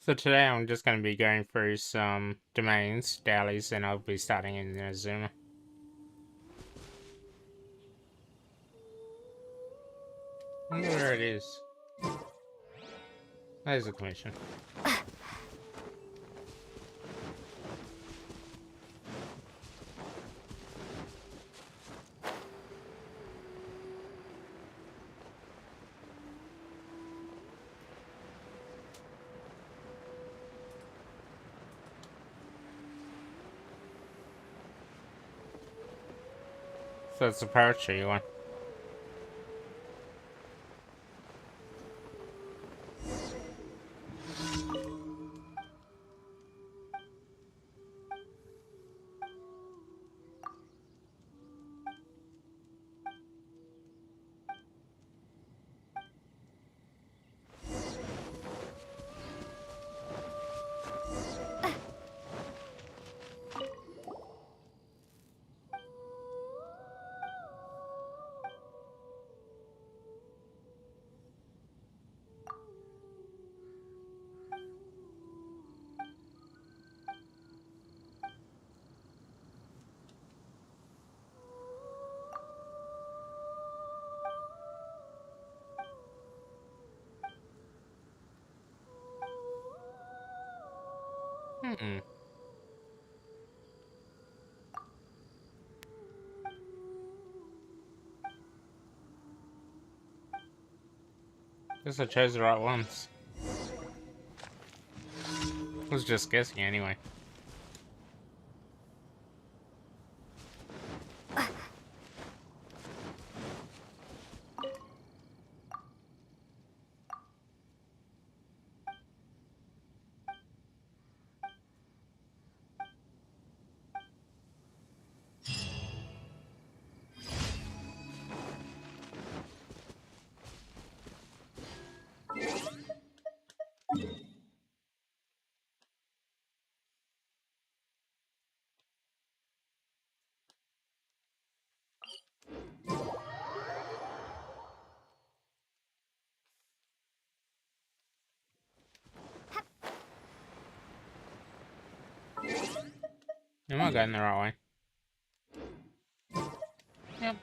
So today I'm just going to be going through some domains, dailies, and I'll be starting in Inazuma. I wonder where it is. There's a commission. So it's the poetry one. Mm-mm. Guess I chose the right ones. I was just guessing anyway. Am I going the right way? Yep.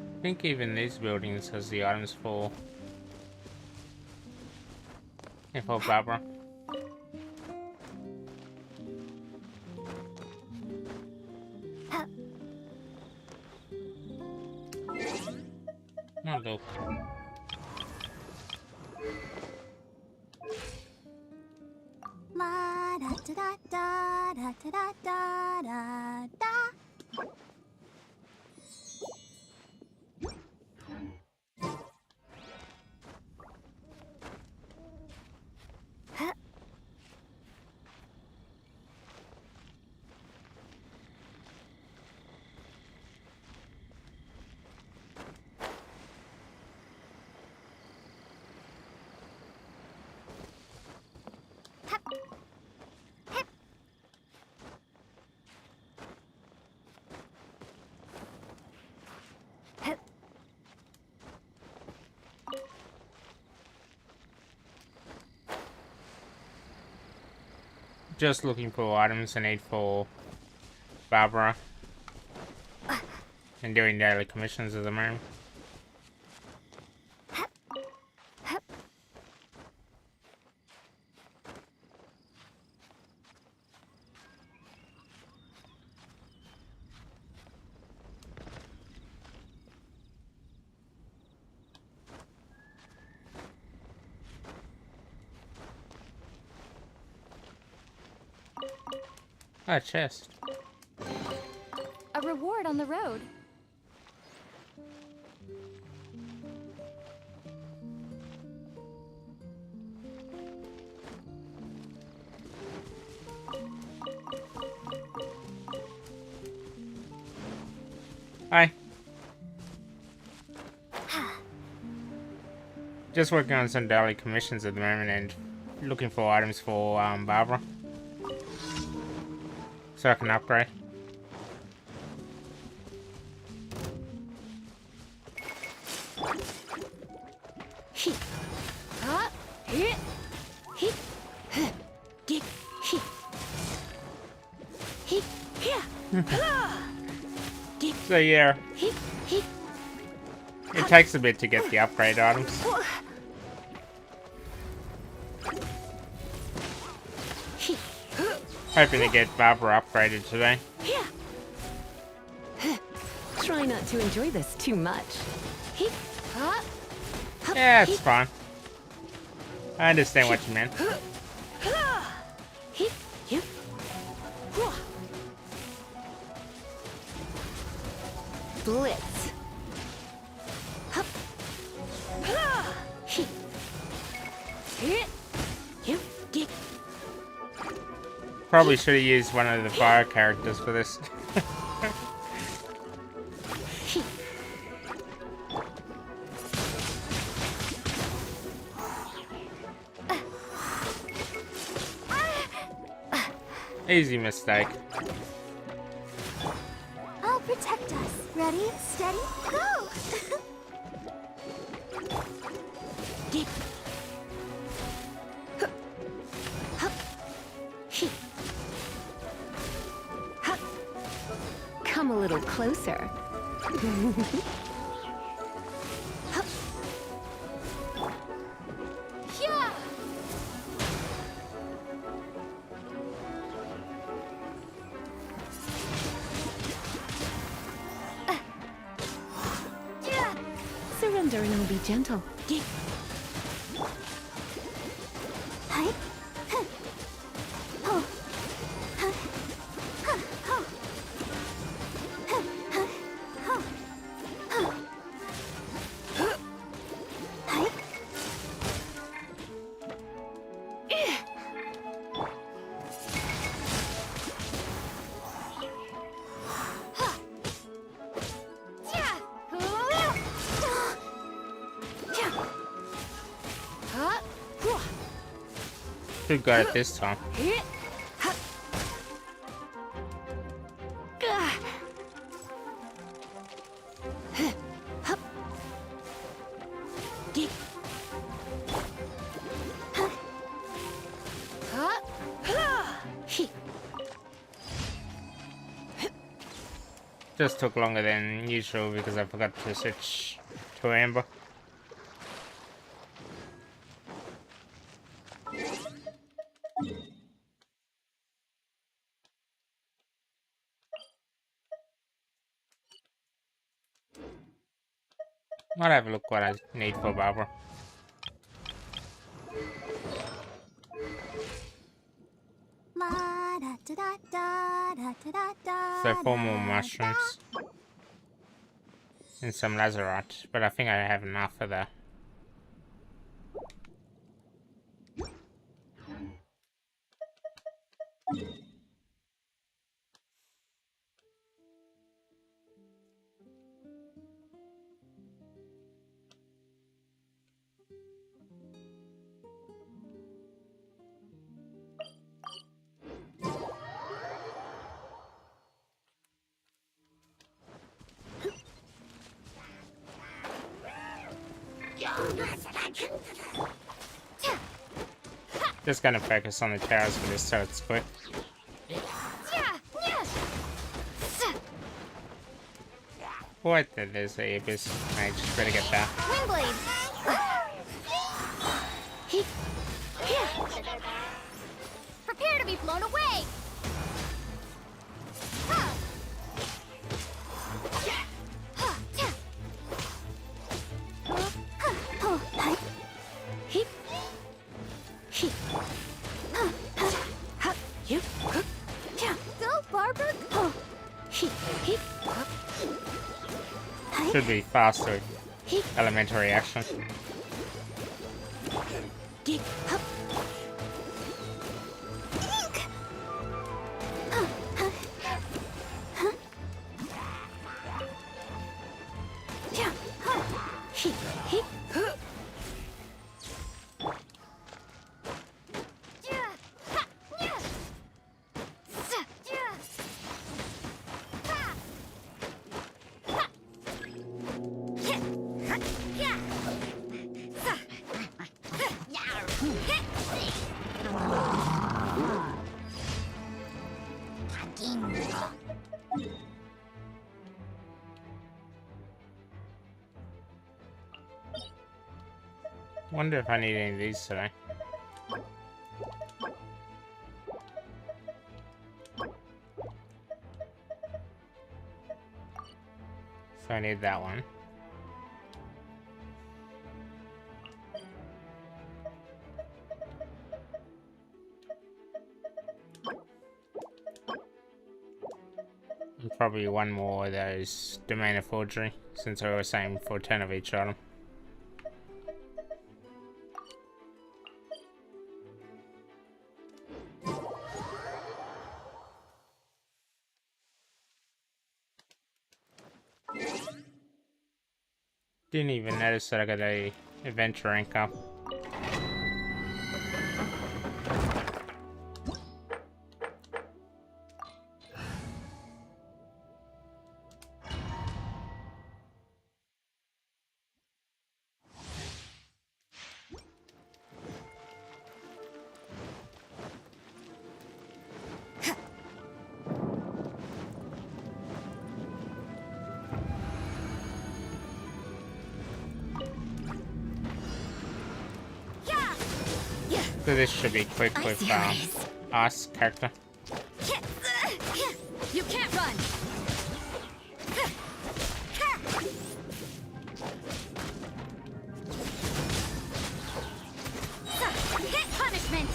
I think even these buildings has the items for Barbara. Oh look. La da da da da da da da da da. Just looking for items I need for Barbara and doing daily commissions at the moment. Ah, chest. A reward on the road. Hi. Just working on some daily commissions at the moment and looking for items for Barbara. So I can upgrade. So yeah, it takes a bit to get the upgrade items. Hoping to get Barbara upgraded today. Try not to enjoy this too much. Yeah, it's fine. I understand what you meant. Blitz. Probably should have used one of the fire characters for this. Easy mistake. I'll protect us. Ready, steady, go! Come a little closer. Yeah! Surrender and I'll be gentle. Hi. Oh. Who got it this time? Just took longer than usual because I forgot to switch to Amber. I'll have a look what I need for Barbara. So 4 more mushrooms. And some lazarite, but I think I have enough for that. Just gonna focus on the towers for this so it's quick. What? There's the Abyss Mage. Better get that. Windblade! Prepare to be blown away! Go, Barbara! Should be faster elementary action. Wonder if I need any of these today. So I need that one. And probably one more of those Domain of Forgery, since I was saying for 10 of each item. Didn't even notice that I got a adventure rank up. So this should be quick with us character. You can't run. Hit punishment.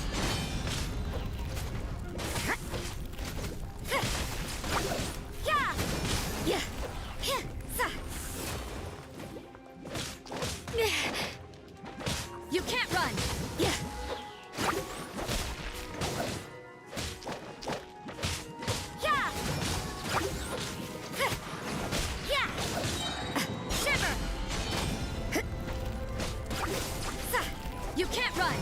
You can't run. You can't run.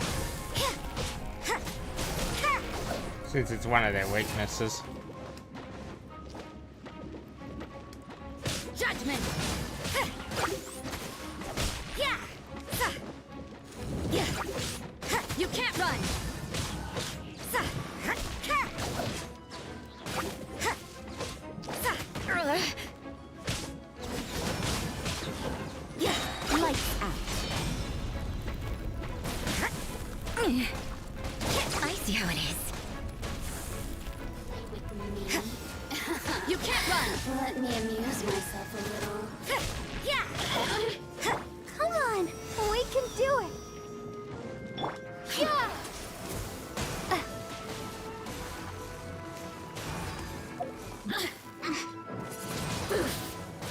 Since it's one of their weaknesses. Judgment. You can't run. Lights out. I see how it is. You can't run. Let me amuse myself a little. Come on, we can do it.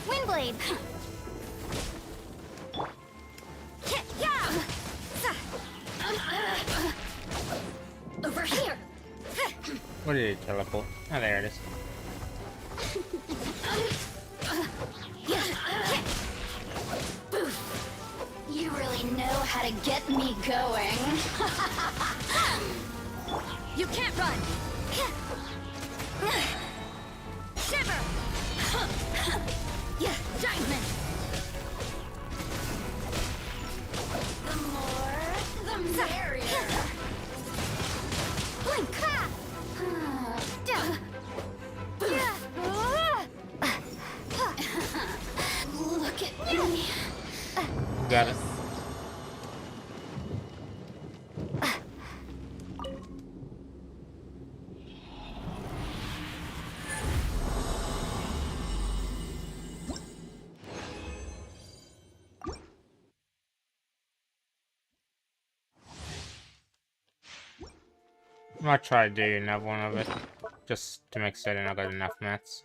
Windblade. Over here. Where did it teleport? Oh, there it is. You really know how to get me going. You can't run. Shiver. Diamond. The more, the merrier. Blink. Look at me. Got it. I might try to do another one of it, just to make certain I got enough mats.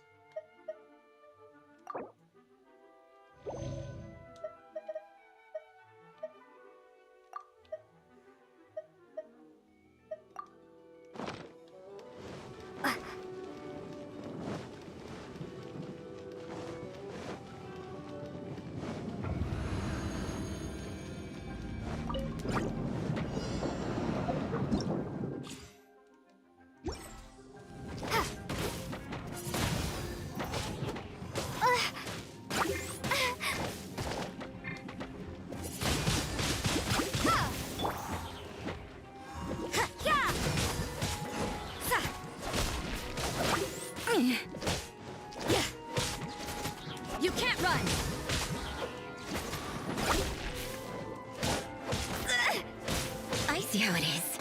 see how it is.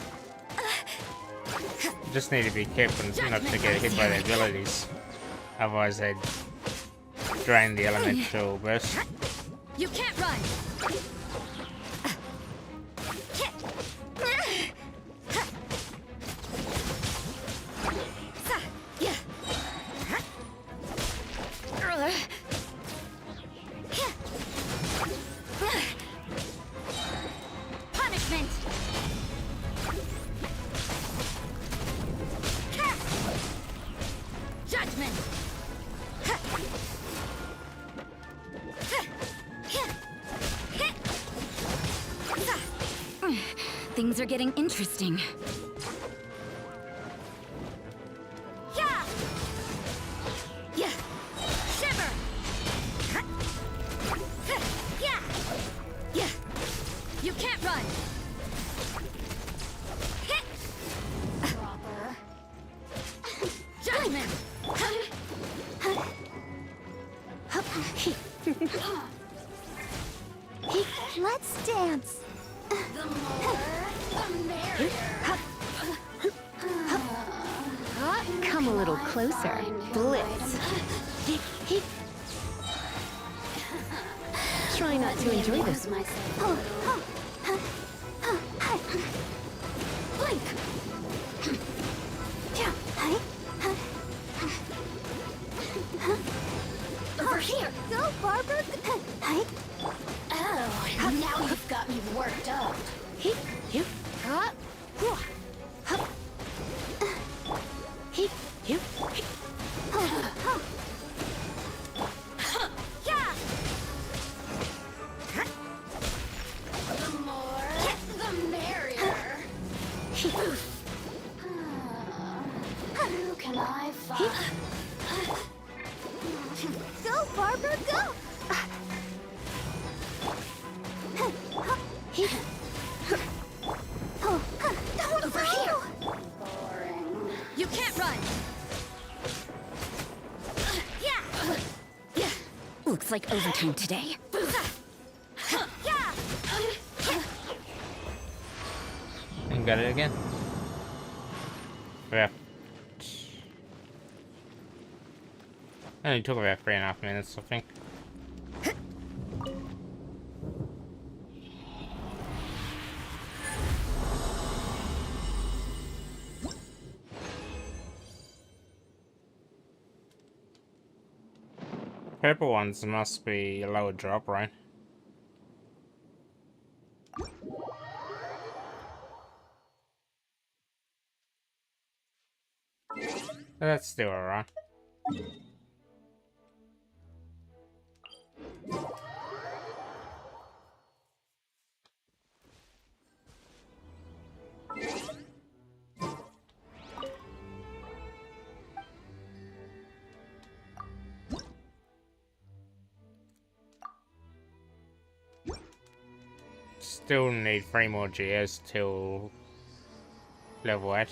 Just need to be careful not to get hit by their abilities. Otherwise they'd drain the elemental burst. You can't run. Punishment. Judgment. Things are getting interesting. Yeah. Yeah. Shiver. Yeah. Yeah. You can't run. Proper. Judgment. Let's dance. The more, the merrier. Come a little closer. Blitz. Try not to enjoy this. Blink. Over here. Go, Barbara. Oh, now you've got me worked up. Yeah. The more, the merrier. Who can I find? Go, Barbara, go. Over here. Boring. You can't run. Yeah. Yeah. Looks like overtime today. Yeah. And got it again. Yeah. Only took about 3.5 minutes, I think. Purple ones must be a lower drop, right? That's still alright. Still need 3 more GS till level 8.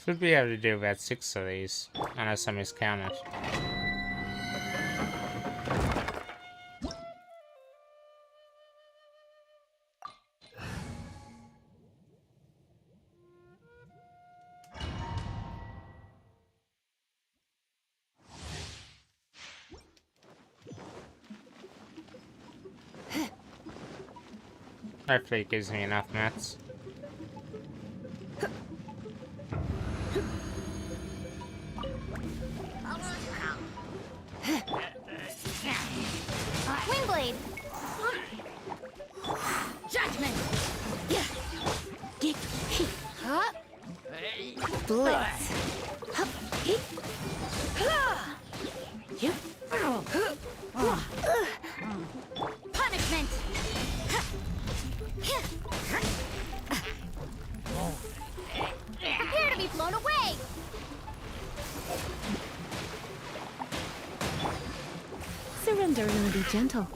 Should be able to do about 6 of these, unless I miscounted. Hopefully it gives me enough mats. Wingblade. Judgment. Yeah. Blitz. Punishment. Surrender and be gentle.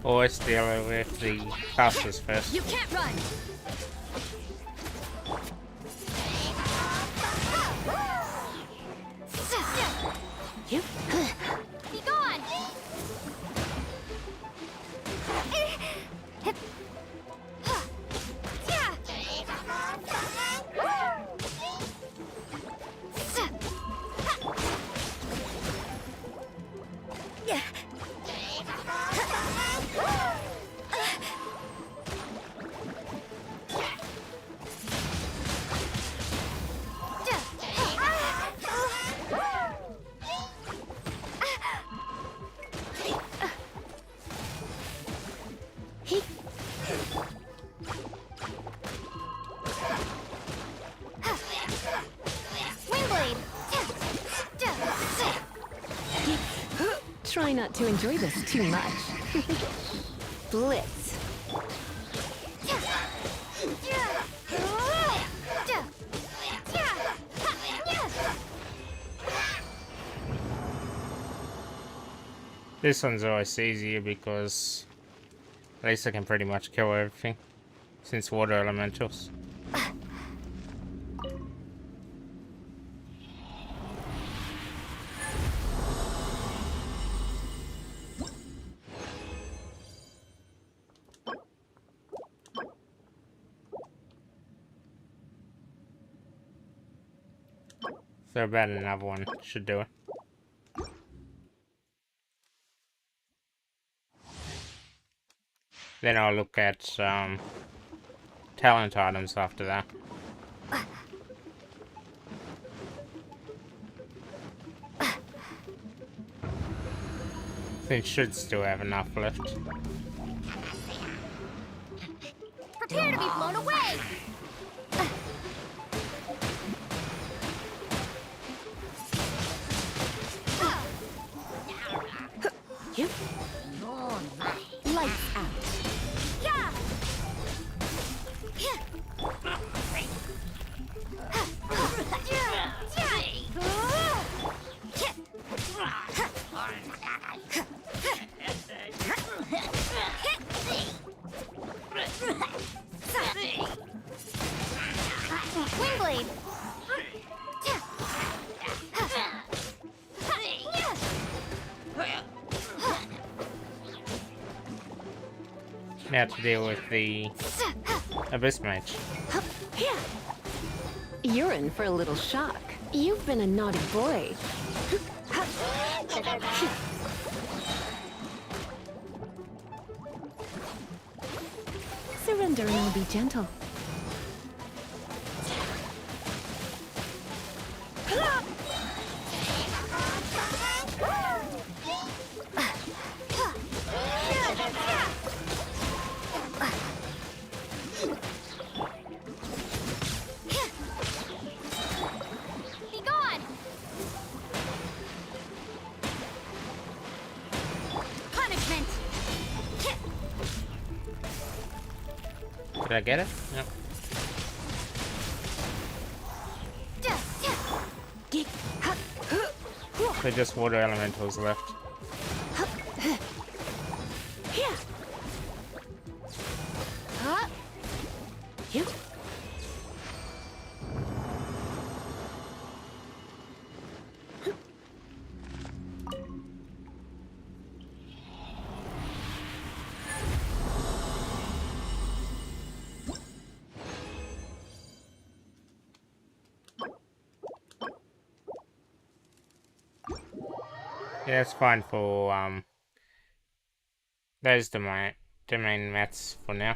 Always deal with the casters first. You can't run. Be gone. Try not to enjoy this too much. Blitz. This one's always easier because at least I can pretty much kill everything since water elementals. So about another one should do it. Then I'll look at talent items after that. I think should still have enough left. Prepare to be blown away. Lights out. Yeah. Wingblade. Now to deal with the Abyss Mage. You're in for a little shock. You've been a naughty boy. Surrender and I'll be gentle. Be gone. Punishment. Did I get it? Yep. So just water elementals left. Yeah, it's fine for those domain mats for now.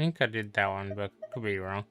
think I did that one, but could be wrong.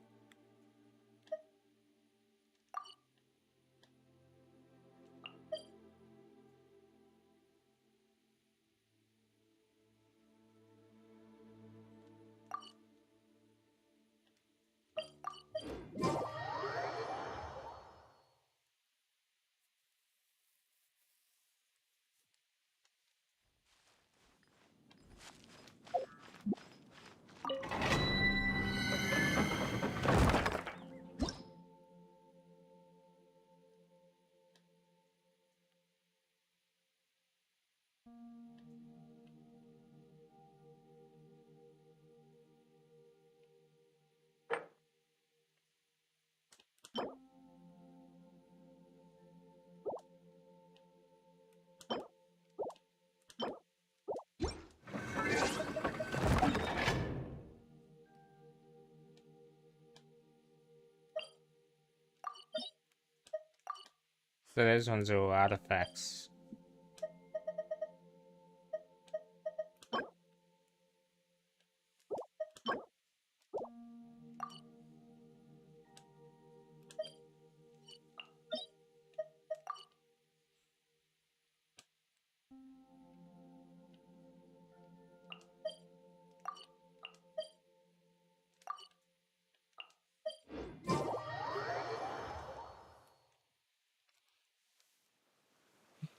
So those ones are all artifacts.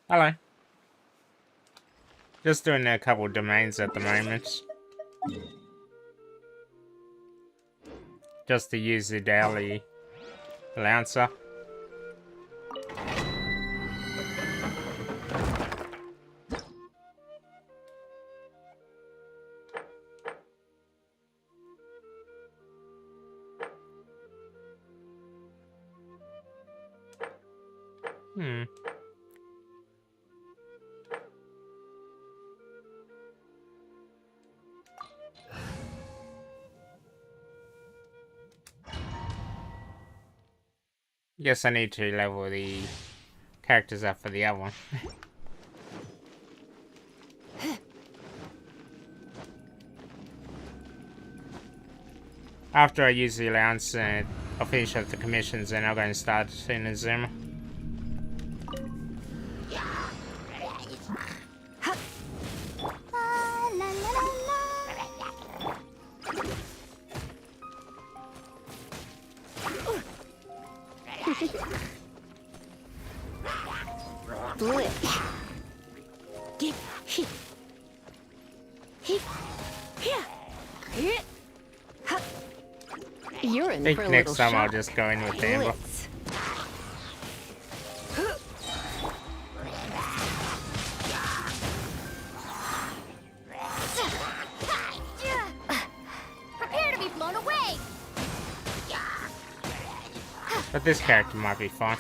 Hello. Just doing a couple domains at the moment. Just to use the daily allowancer. Guess I need to level the characters up for the other one. After I use the allowance and I'll finish up the commissions, and I'll go and start Inazuma. You're in I think for a next little time I'll shock. just go in with Amber. Blitz. Prepare to be blown away. But this character might be fun.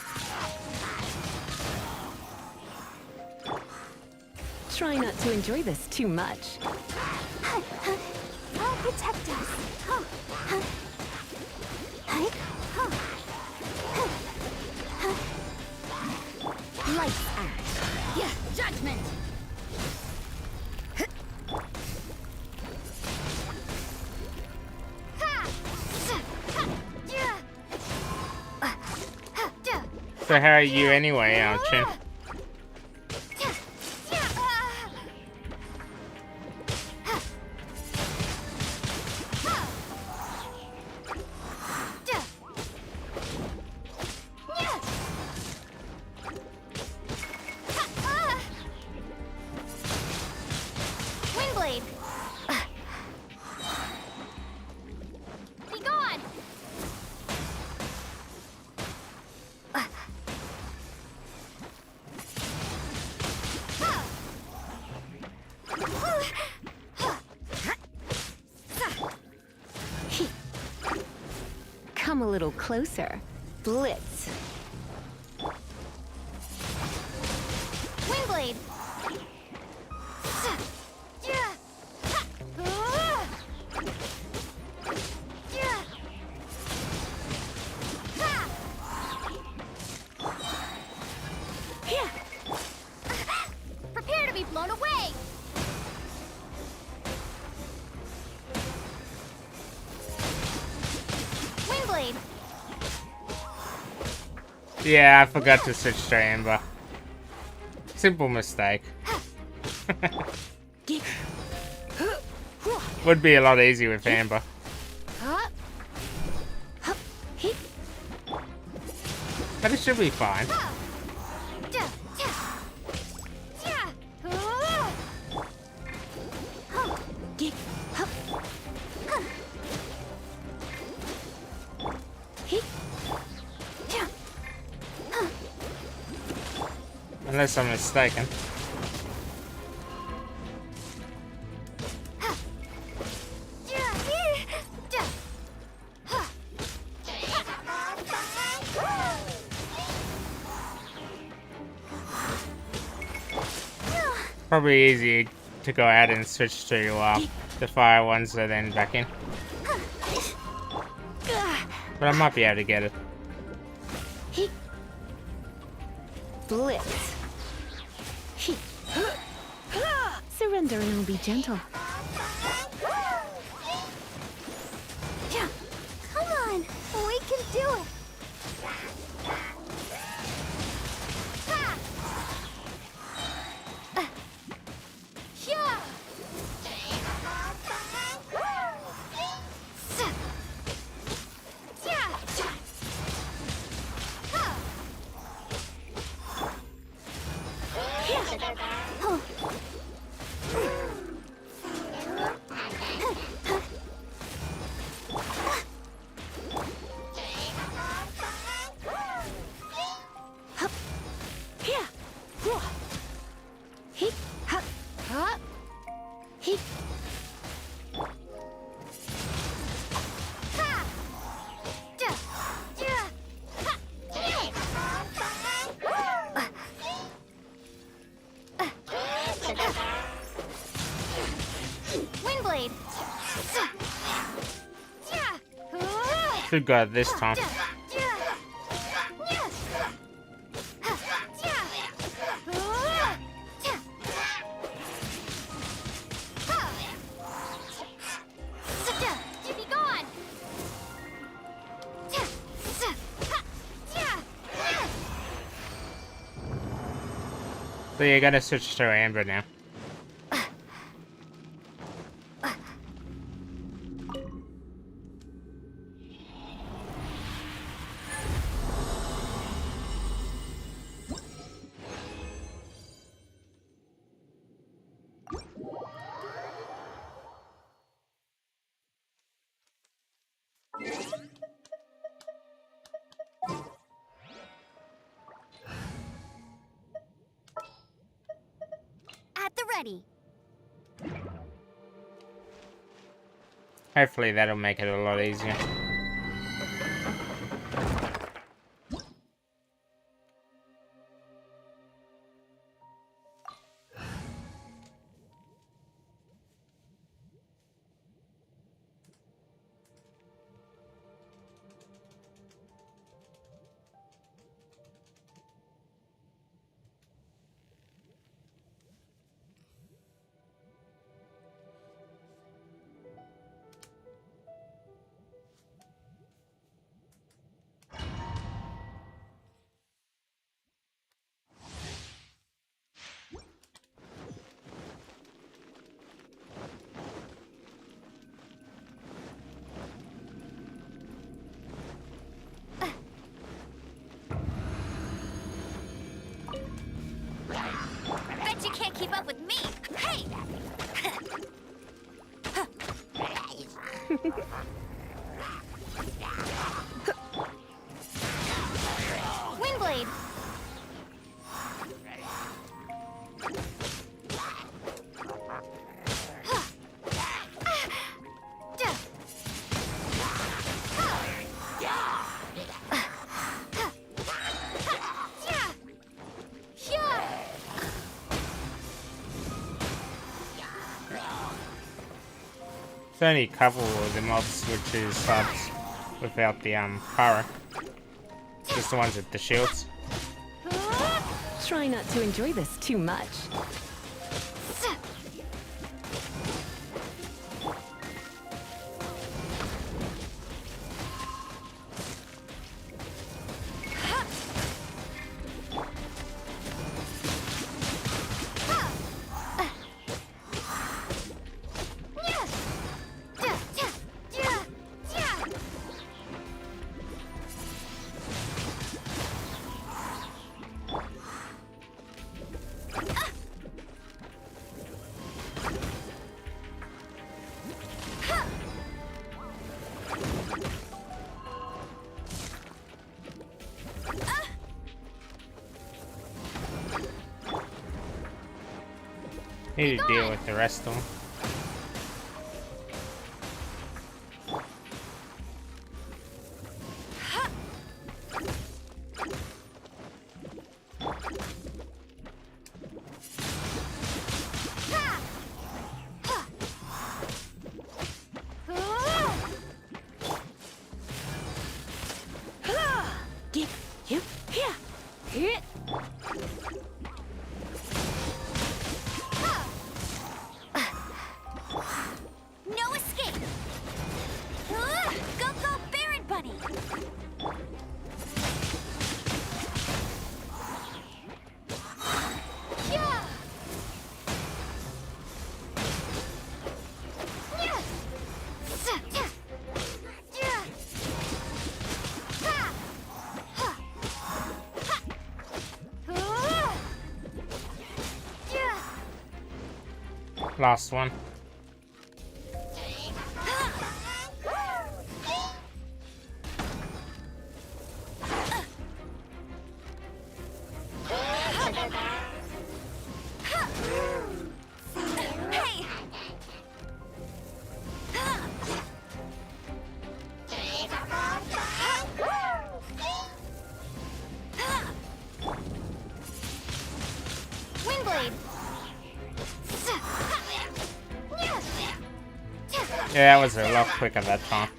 Try not to enjoy this too much. I'll protect us. Lights out. Yeah, judgment. So how are you anyway, Chin? Windblade. Be gone. Come a little closer. Blitz. Windblade. Prepare to be blown away. Yeah, I forgot to switch to Amber. Simple mistake. Would be a lot easier with Amber. But it should be fine. Unless I'm mistaken. Probably easy to go out and switch to the fire ones and then back in. But I might be able to get it. Blitz. Surrender and I'll be gentle. Come on, we can do it. Should go this time. So you gotta switch to Amber now. At the ready. Hopefully that'll make it a lot easier. Bet you can't keep up with me. Hey! Windblade. There's only a couple of the mobs which is subs without the power. Just the ones with the shields. Try not to enjoy this too much. Need to deal with the rest of them. No escape! Go, go, Baron Bunny! Yeah! Yeah! Yeah! Yeah! Ha! Ha! Ha! Yeah! Last one. Hey! Windblade! Yeah, that was a lot quicker that time.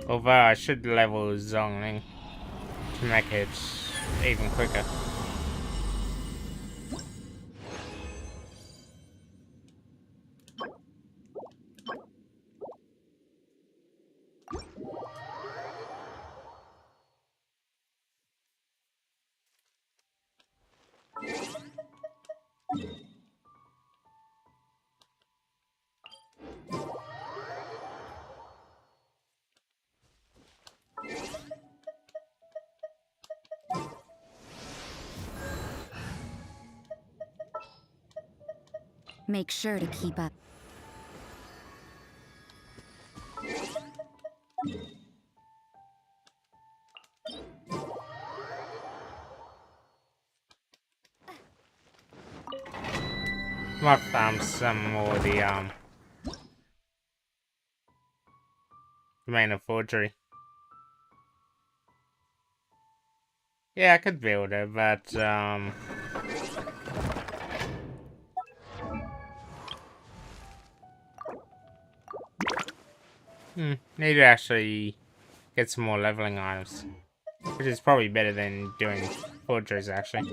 Although I should level Zongling to make it even quicker. Make sure to keep up. Might farm some more of the Domain of Forgery. Yeah, I could build it, but need to actually get some more leveling items, which is probably better than doing forgeries actually.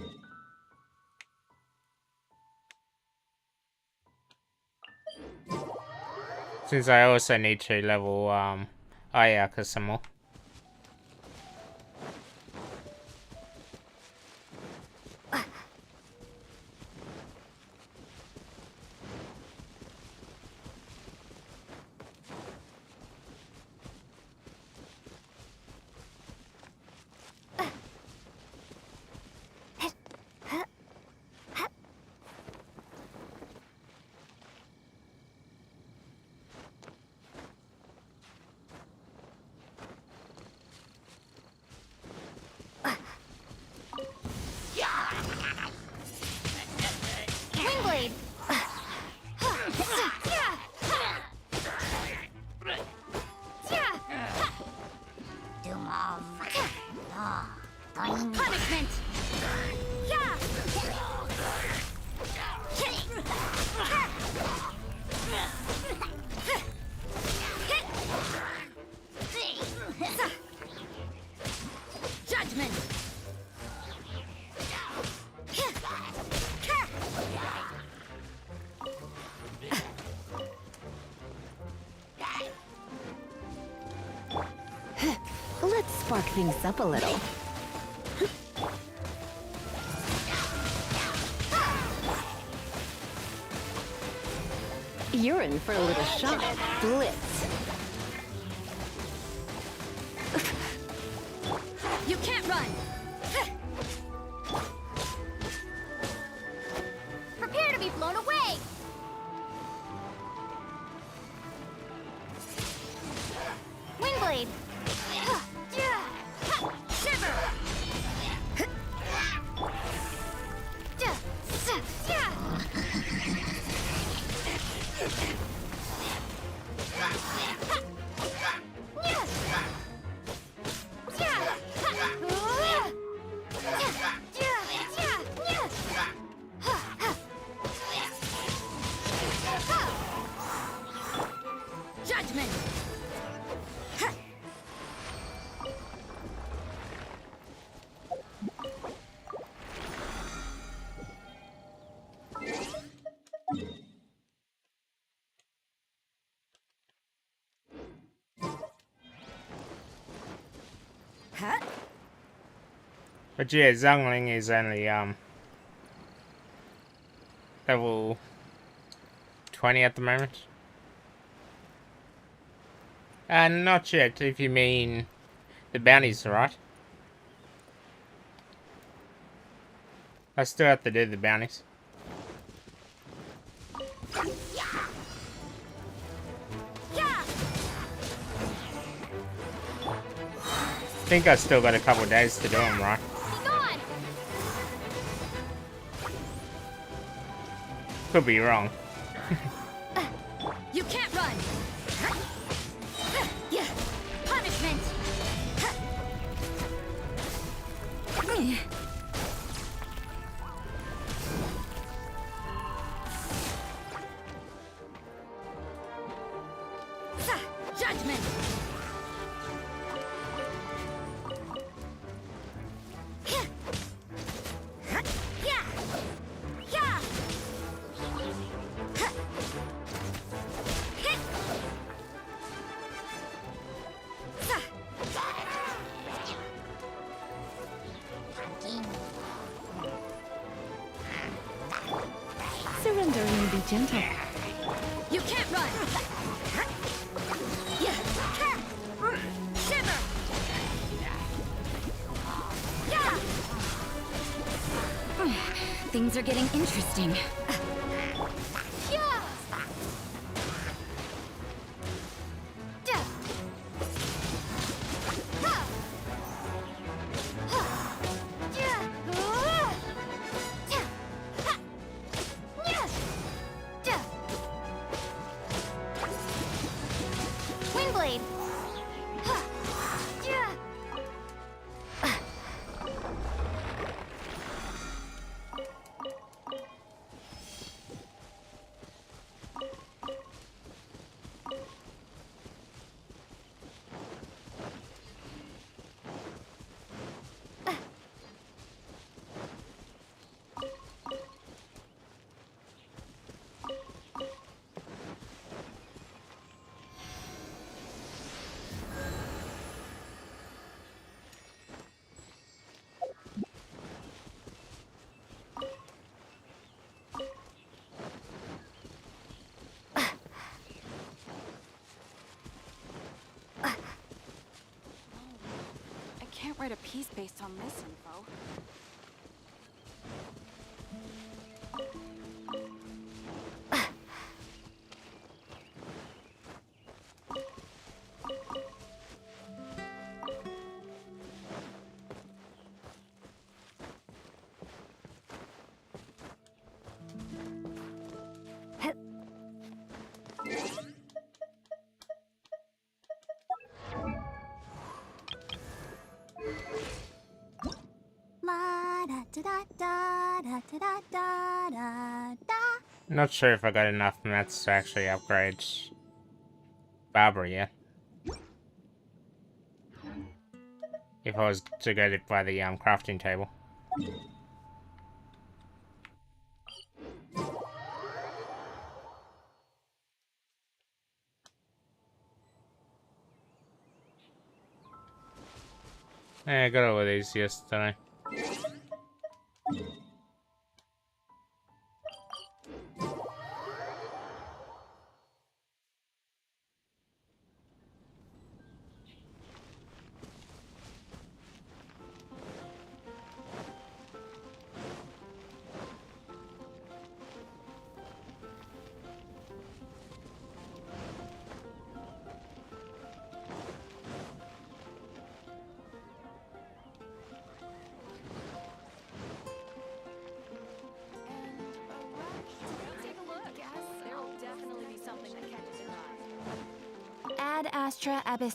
Since I also need to level Ayaka some more. Windblade! Punishment! Yeah! Judgment! Let's spark things up a little. You're in for a little shock. Blitz. But yeah, Zhongling is only level 20 at the moment. And not yet, if you mean the bounties, right? I still have to do the bounties. I think I still got a couple of days to do them, right? Could be wrong. You can't run. Yeah. Punishment. Judgment. Surrender and be gentle. You can't run. Yeah. Shiver. Yeah. Things are getting interesting. Yeah. Windblade. I can't write a piece based on this info. La da da da da da da da da da. Not sure if I got enough mats to actually upgrade Barbara yet. If I was to get it by the crafting table. Yeah, I got all of these yesterday. Take a look. Yes, there will definitely be something that catches your eye. Ad Astra Abyss.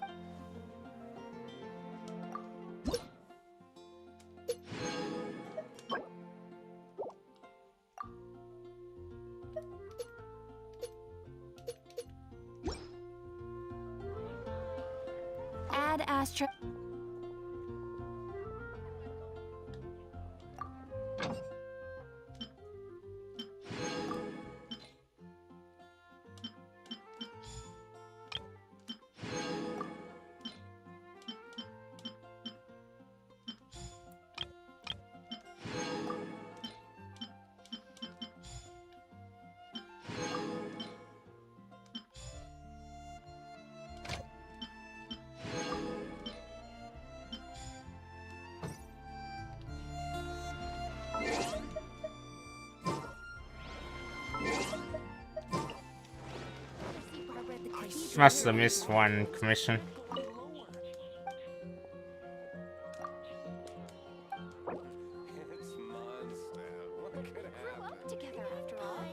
Ad Astra. Must have missed one commission. Grew up together after all.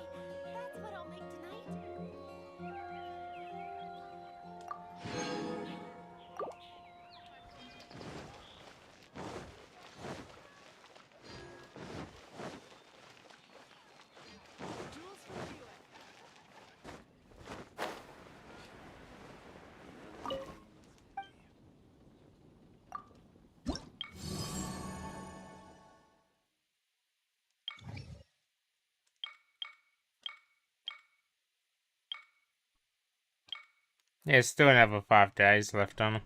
That's what I'll make tonight. Yeah, still another 5 days left on him.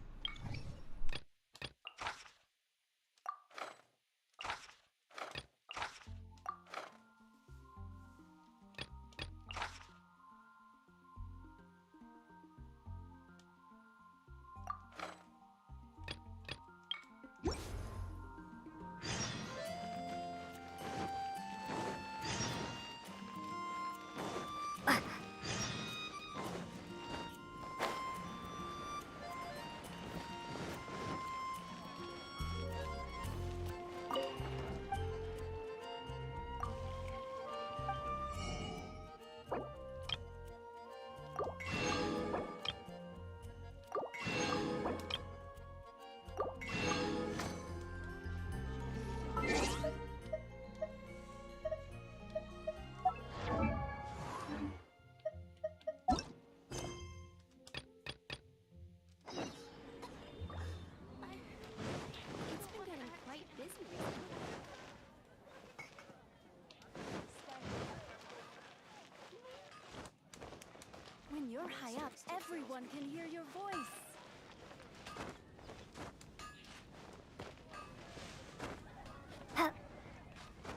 It's been getting quite busy recently. When you're high up, everyone can hear your voice.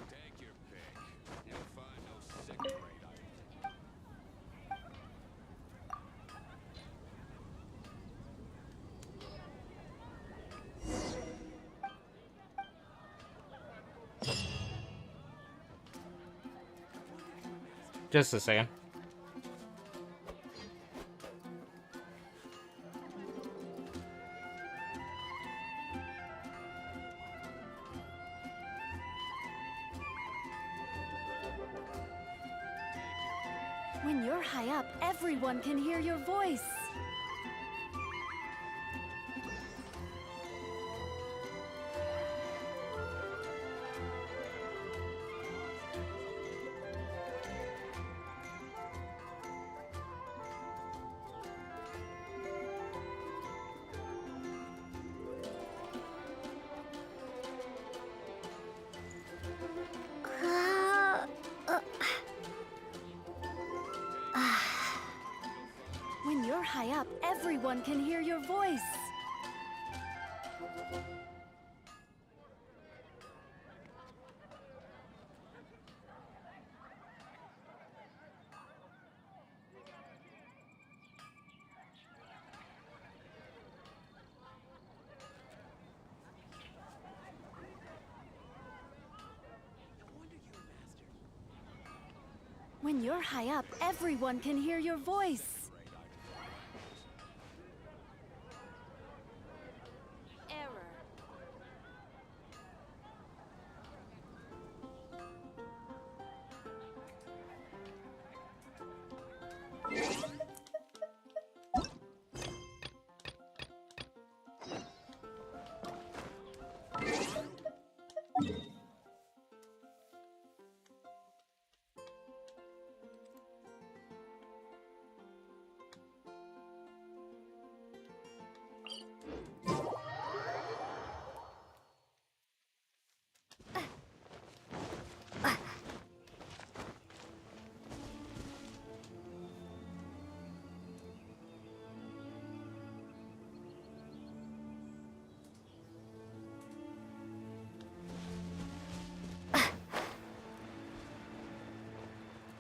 Take your pick. You'll find no second-rate items. Just a second. When you're high up, everyone can hear your voice. When you're high up, everyone can hear your voice. When you're high up, everyone can hear your voice. Error.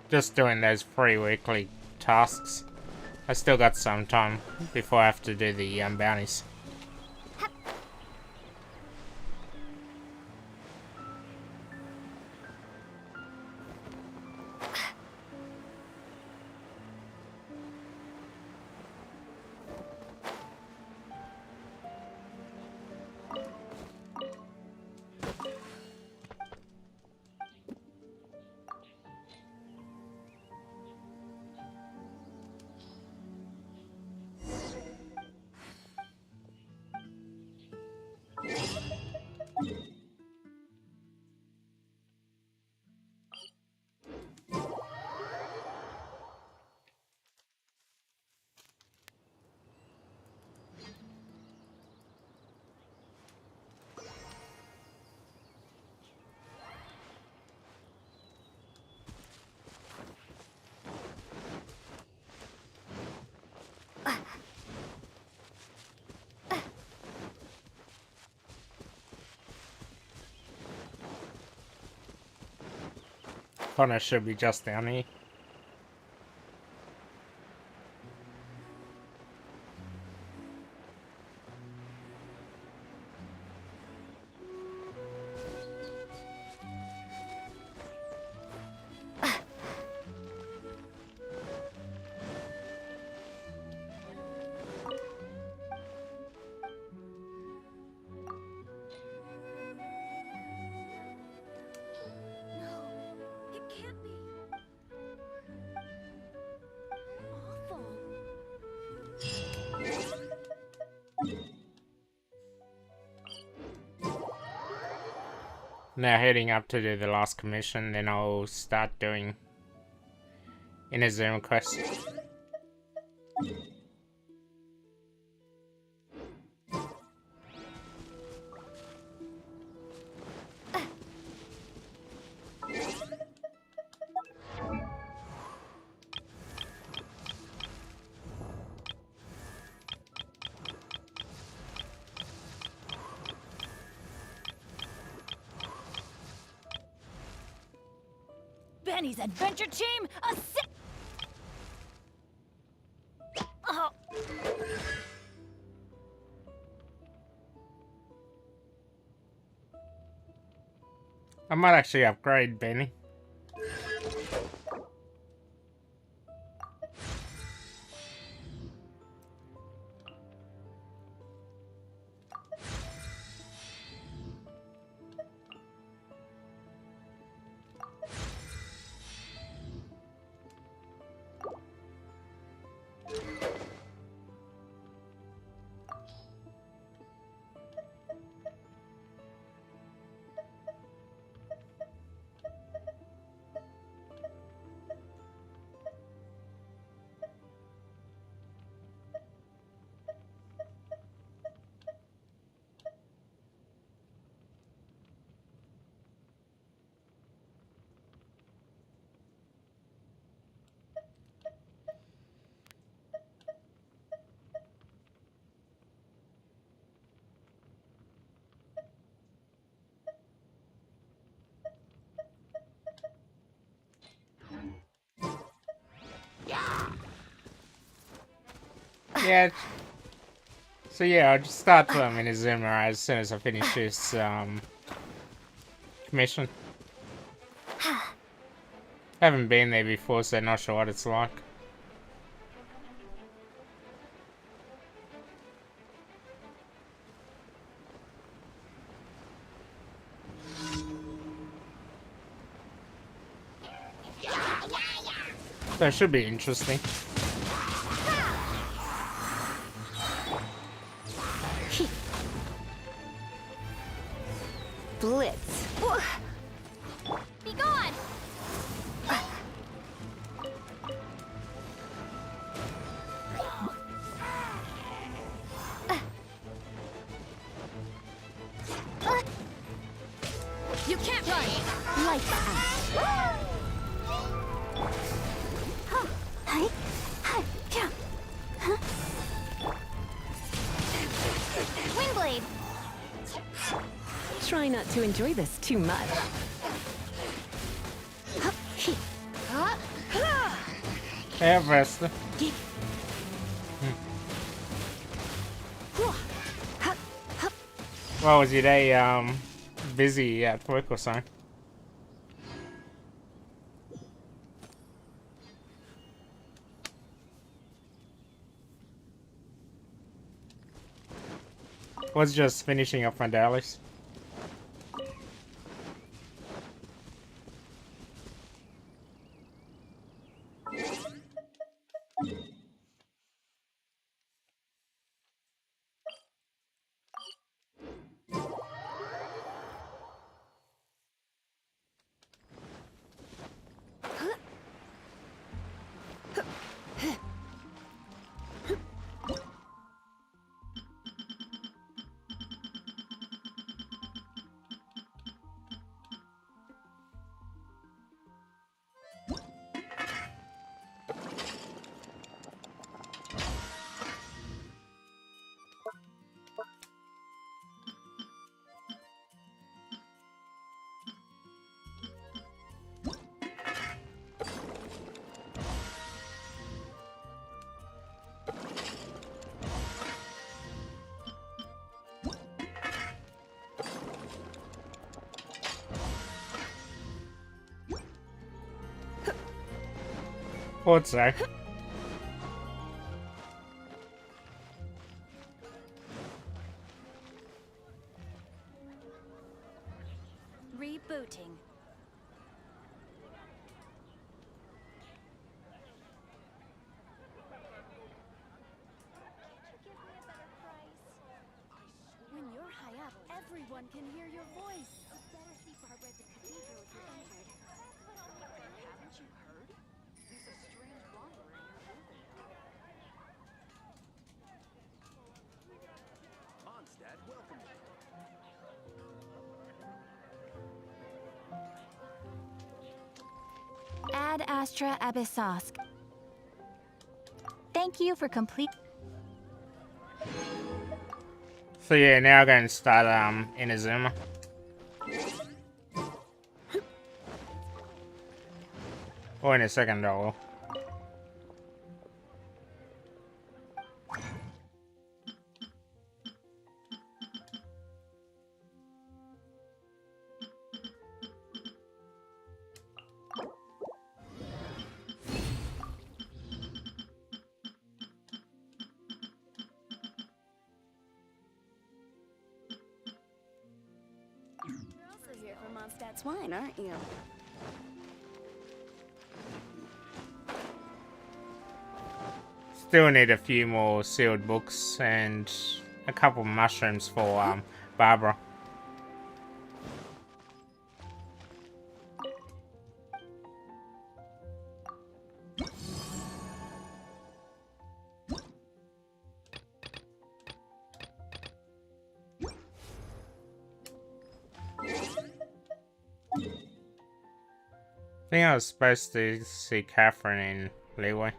Just doing those 3 weekly tasks. I still got some time before I have to do the bounties. Connor should be just down here. It can't be. Awful. Now heading up to do the last commission, then I'll start doing Inazuma quest. Benny's adventure team, a si- Oh. I might actually upgrade Benny. Yeah. So yeah, I'll just start playing Inazuma as soon as I finish this commission. Haven't been there before, so not sure what it's like. So it should be interesting. Blitz. Be gone! You can't run! Lights out. Hi. Hi. Yeah. Wingblade! Try not to enjoy this too much. Yeah, Vesta. Well, was your day busy at work or something? Was just finishing up my dailies. Thought so. Rebooting. When you're high up, everyone can hear your voice. Better see Barbara at the cathedral if you're injured. Haven't you heard? There's a strange wanderer in your building. Mondstadt, welcome. Ad Astra Abyssosk. Thank you for complete. So yeah, now I'm going to start Inazuma. Or in a second, I will. You're also here for Mondstadt's wine, aren't you? Still need a few more sealed books and a couple mushrooms for Barbara. I think I was supposed to see Catherine in Leeway.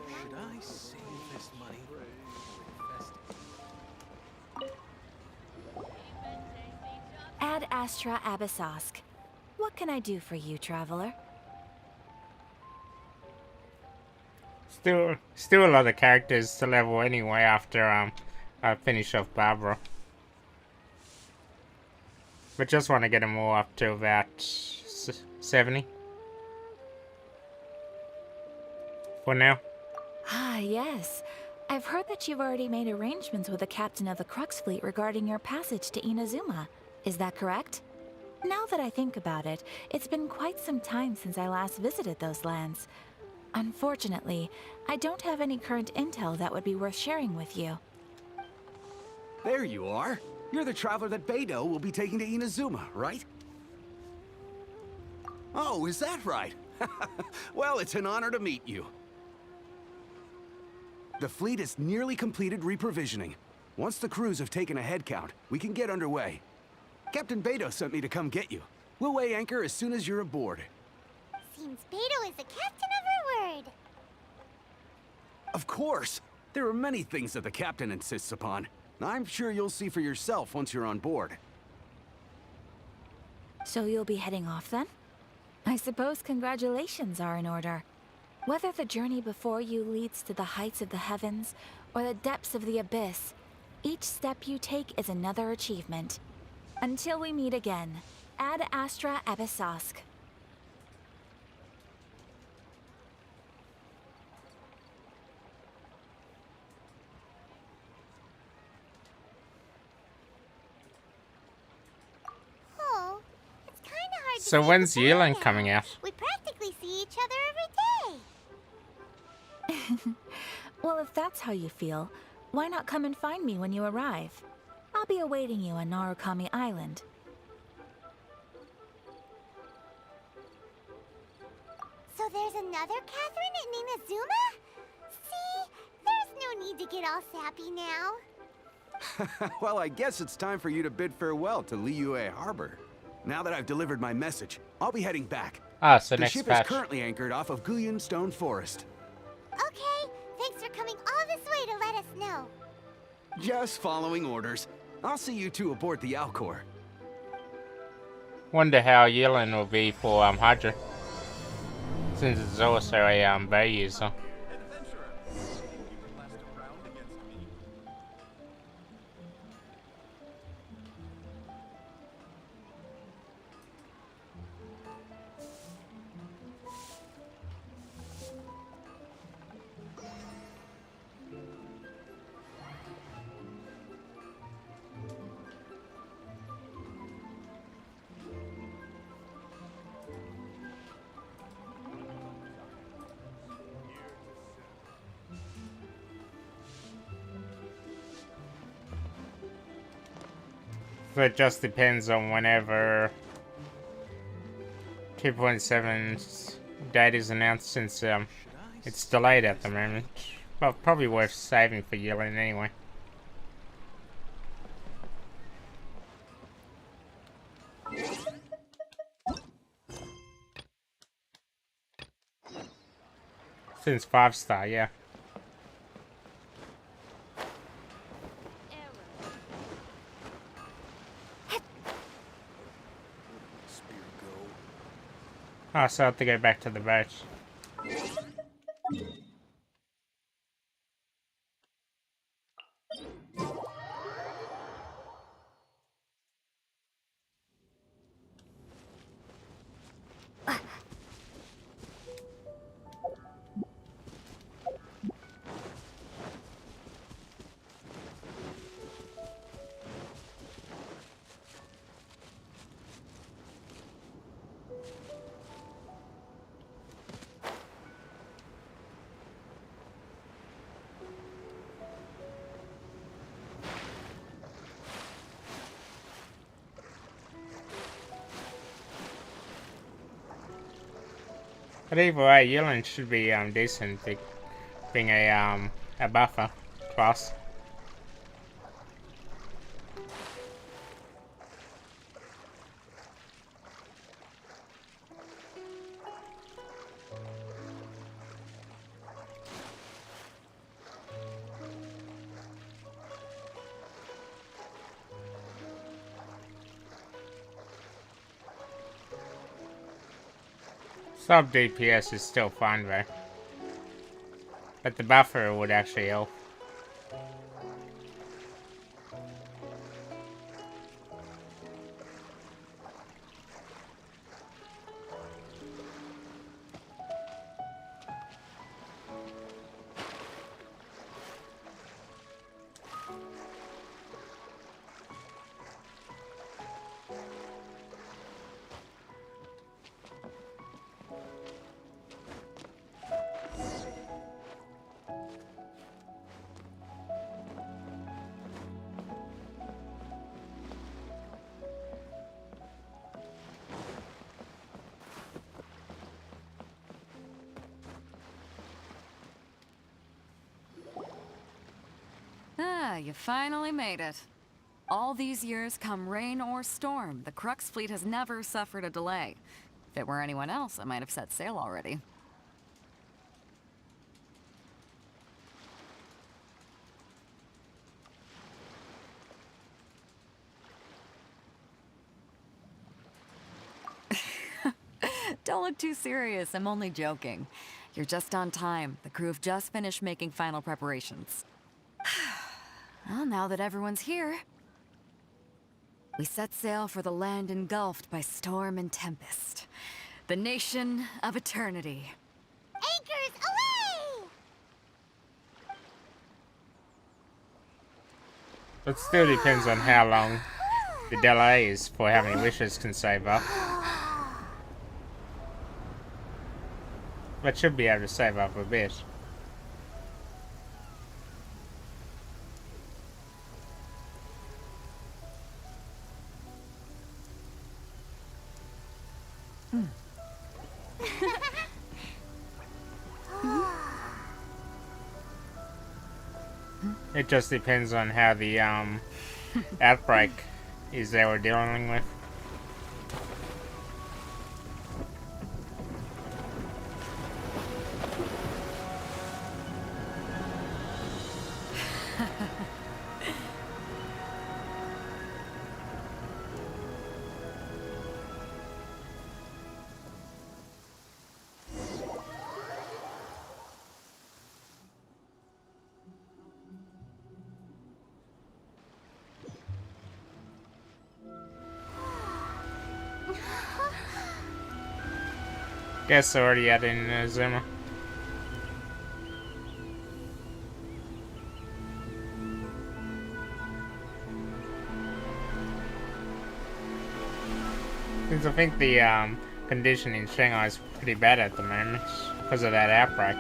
Should I save this money? Ad Astra Abyssosk. What can I do for you, traveler? Still a lot of characters to level anyway after I finish off Barbara. But just want to get them all up to about 70. For now. Ah, yes. I've heard that you've already made arrangements with the captain of the Crux fleet regarding your passage to Inazuma. Is that correct? Now that I think about it, it's been quite some time since I last visited those lands. Unfortunately, I don't have any current intel that would be worth sharing with you. There you are. You're the traveler that Beidou will be taking to Inazuma, right? Oh, is that right? Well, it's an honor to meet you. The fleet is nearly completed reprovisioning. Once the crews have taken a head count, we can get underway. Captain Beidou sent me to come get you. We'll weigh anchor as soon as you're aboard. Seems Beidou is the captain of her word. Of course! There are many things that the captain insists upon. I'm sure you'll see for yourself once you're on board. So you'll be heading off then? I suppose congratulations are in order. Whether the journey before you leads to the heights of the heavens or the depths of the abyss, each step you take is another achievement. Until we meet again, Ad Astra Abyssosk. Oh, it's kind of hard to So say when's goodbye Yearling now. coming out? We practically see each other every day. Well, if that's how you feel, why not come and find me when you arrive? I'll be awaiting you on Narukami Island. So there's another Catherine in Inazuma? See? There's no need to get all sappy now. Well, I guess it's time for you to bid farewell to Liyue Harbor. Now that I've delivered my message, I'll be heading back. Ah, so The next ship patch. is currently anchored off of Guyan Stone Forest. Okay, Thanks for coming all this way to let us know. Just following orders. I'll see you two aboard the Alcor. Wonder how Yellen will be for Hydra, since it's also a Bay user. So it just depends on whenever 2.7's date is announced, since it's delayed at the moment. But probably worth saving for Yellen anyway. Since 5-star, yeah. Oh, so I have to go back to the boat. But either way, Yellen should be decent, being a buffer class. Sub DPS is still fine though, but the buffer would actually help. Ah, you finally made it. All these years, come rain or storm, the Crux fleet has never suffered a delay. If it were anyone else, I might have set sail already. Don't look too serious, I'm only joking. You're just on time. The crew have just finished making final preparations. Well, now that everyone's here, we set sail for the land engulfed by storm and tempest. The nation of eternity. Anchors away! It still depends on how long the delay is for how many wishes can save up. But should be able to save up a bit. It just depends on how the outbreak is they were dealing with. Guess I already had it in Inazuma. Since I think the condition in Shanghai is pretty bad at the moment because of that outbreak.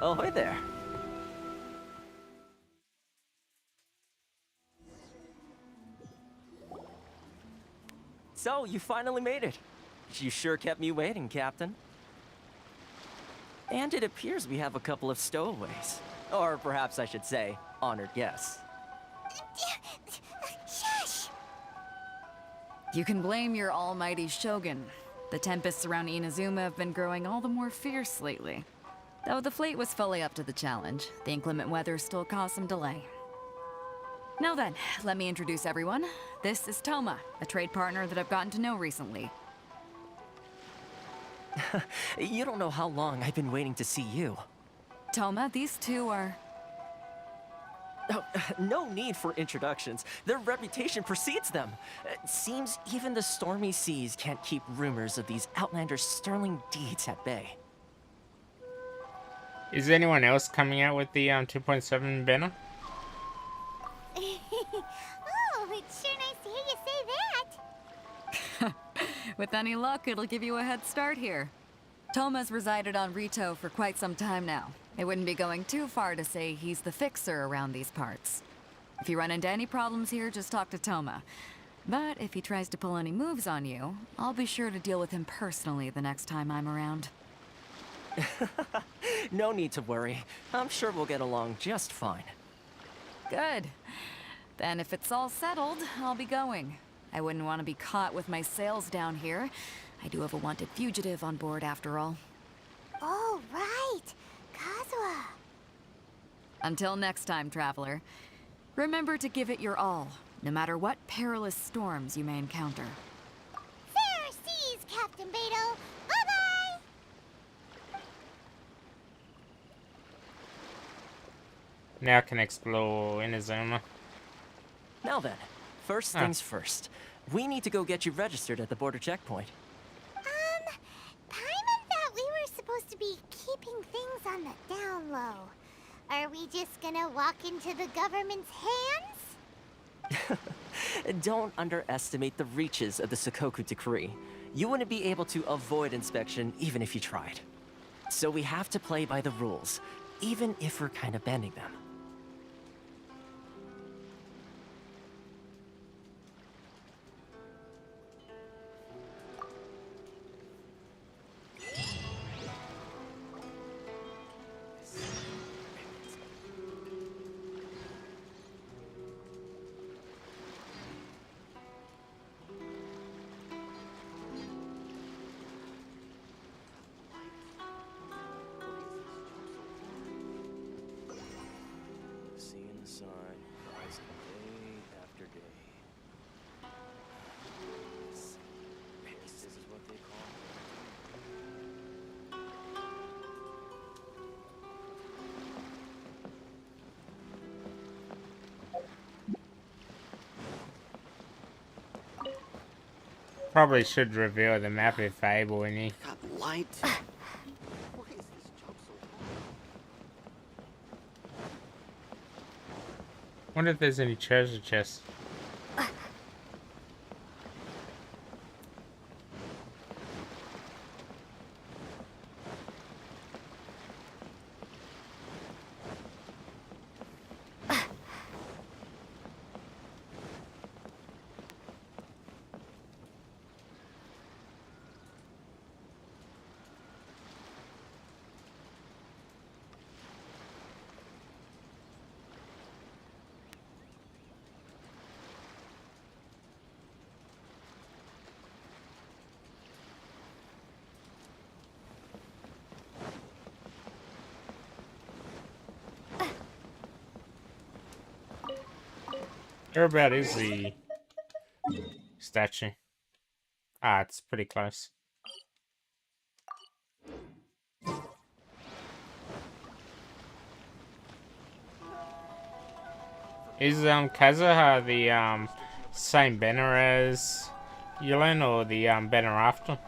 Oh, hi there. So, you finally made it. You sure kept me waiting, Captain. And it appears we have a couple of stowaways. Or perhaps I should say, honored guests. Shush! You can blame your almighty Shogun. The tempests around Inazuma have been growing all the more fierce lately. Though the fleet was fully up to the challenge, the inclement weather still caused some delay. Now then, let me introduce everyone. This is Toma, a trade partner that I've gotten to know recently. You don't know how long I've been waiting to see you. Toma, these two are... Oh, no need for introductions. Their reputation precedes them. It seems even the stormy seas can't keep rumors of these outlanders' sterling deeds at bay. Is anyone else coming out with the 2.7 banner? Oh, it's sure nice to hear you say that. With any luck, it'll give you a head start here. Toma's resided on Rito for quite some time now. It wouldn't be going too far to say he's the fixer around these parts. If you run into any problems here, just talk to Toma. But if he tries to pull any moves on you, I'll be sure to deal with him personally the next time I'm around. No need to worry. I'm sure we'll get along just fine. Good. Then if it's all settled, I'll be going. I wouldn't want to be caught with my sails down here. I do have a wanted fugitive on board after all. Oh, right. Kazuha. Until next time, traveler. Remember to give it your all, no matter what perilous storms you may encounter. Fair seas, Captain Beto. Bye-bye! Now I can explore Inazuma. Now then, first things first. We need to go get you registered at the border checkpoint. Paimon thought we were supposed to be keeping things on the down low. Are we just gonna walk into the government's hands? Don't underestimate the reaches of the Sakoku Decree. You wouldn't be able to avoid inspection even if you tried. So we have to play by the rules, even if we're kind of bending them. Seeing the sun rising day after day. This is what they call Probably should reveal the map if able, any. Got light. Why is this job so hard? Wonder if there's any treasure chests. Whereabout is the statue? Ah, it's pretty close. Is Kazuha the same banner as Yulin or the banner after?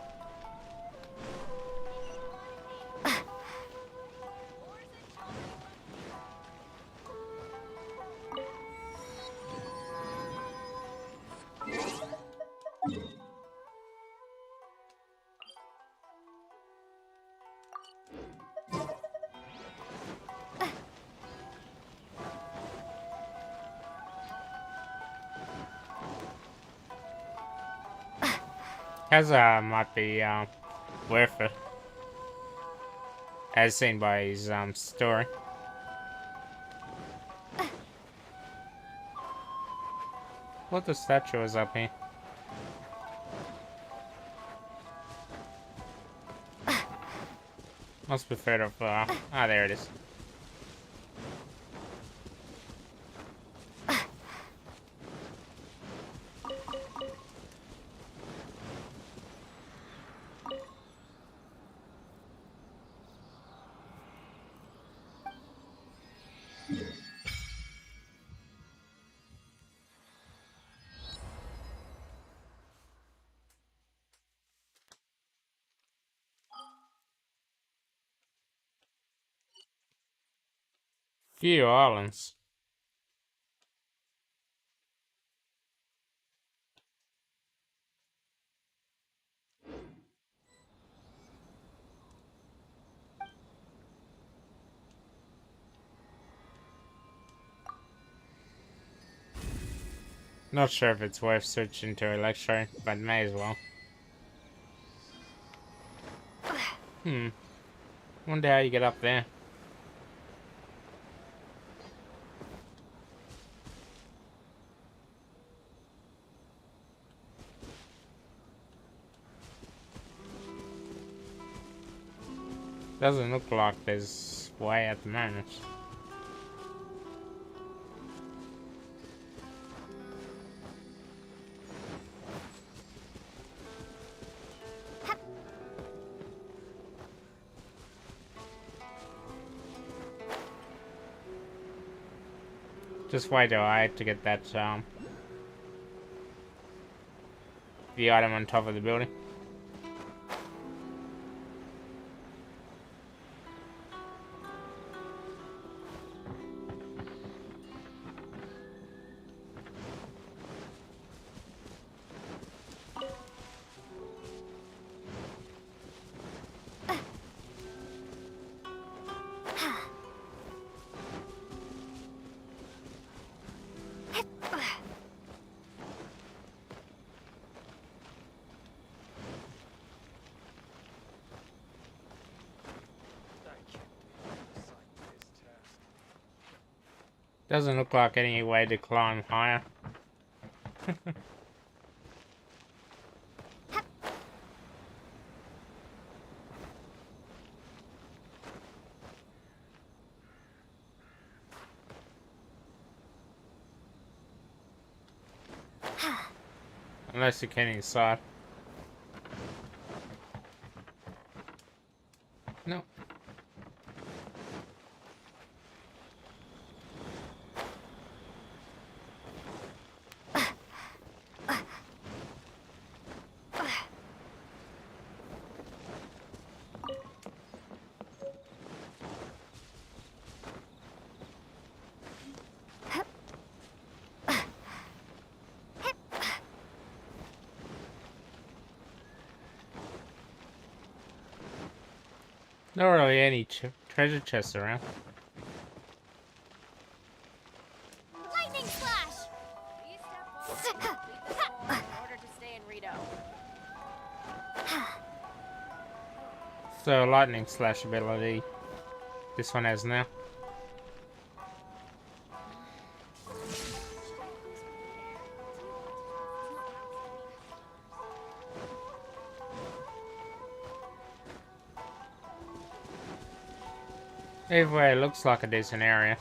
Kazuha might be worth it, as seen by his story. What the statue is up here? Must be further far. Ah, there it is. Few islands. Not sure if it's worth switching to Electro, but may as well. Wonder how you get up there. Doesn't look like there's way at the moment. Just wait till I to get that the item on top of the building. Doesn't look like any way to climb higher. Unless you can inside. No. Not really any treasure chests around. Lightning slash! Please step forward and complete this wall in order to stay in Rito. So lightning slash ability this one has now. Either way, it looks like a decent area.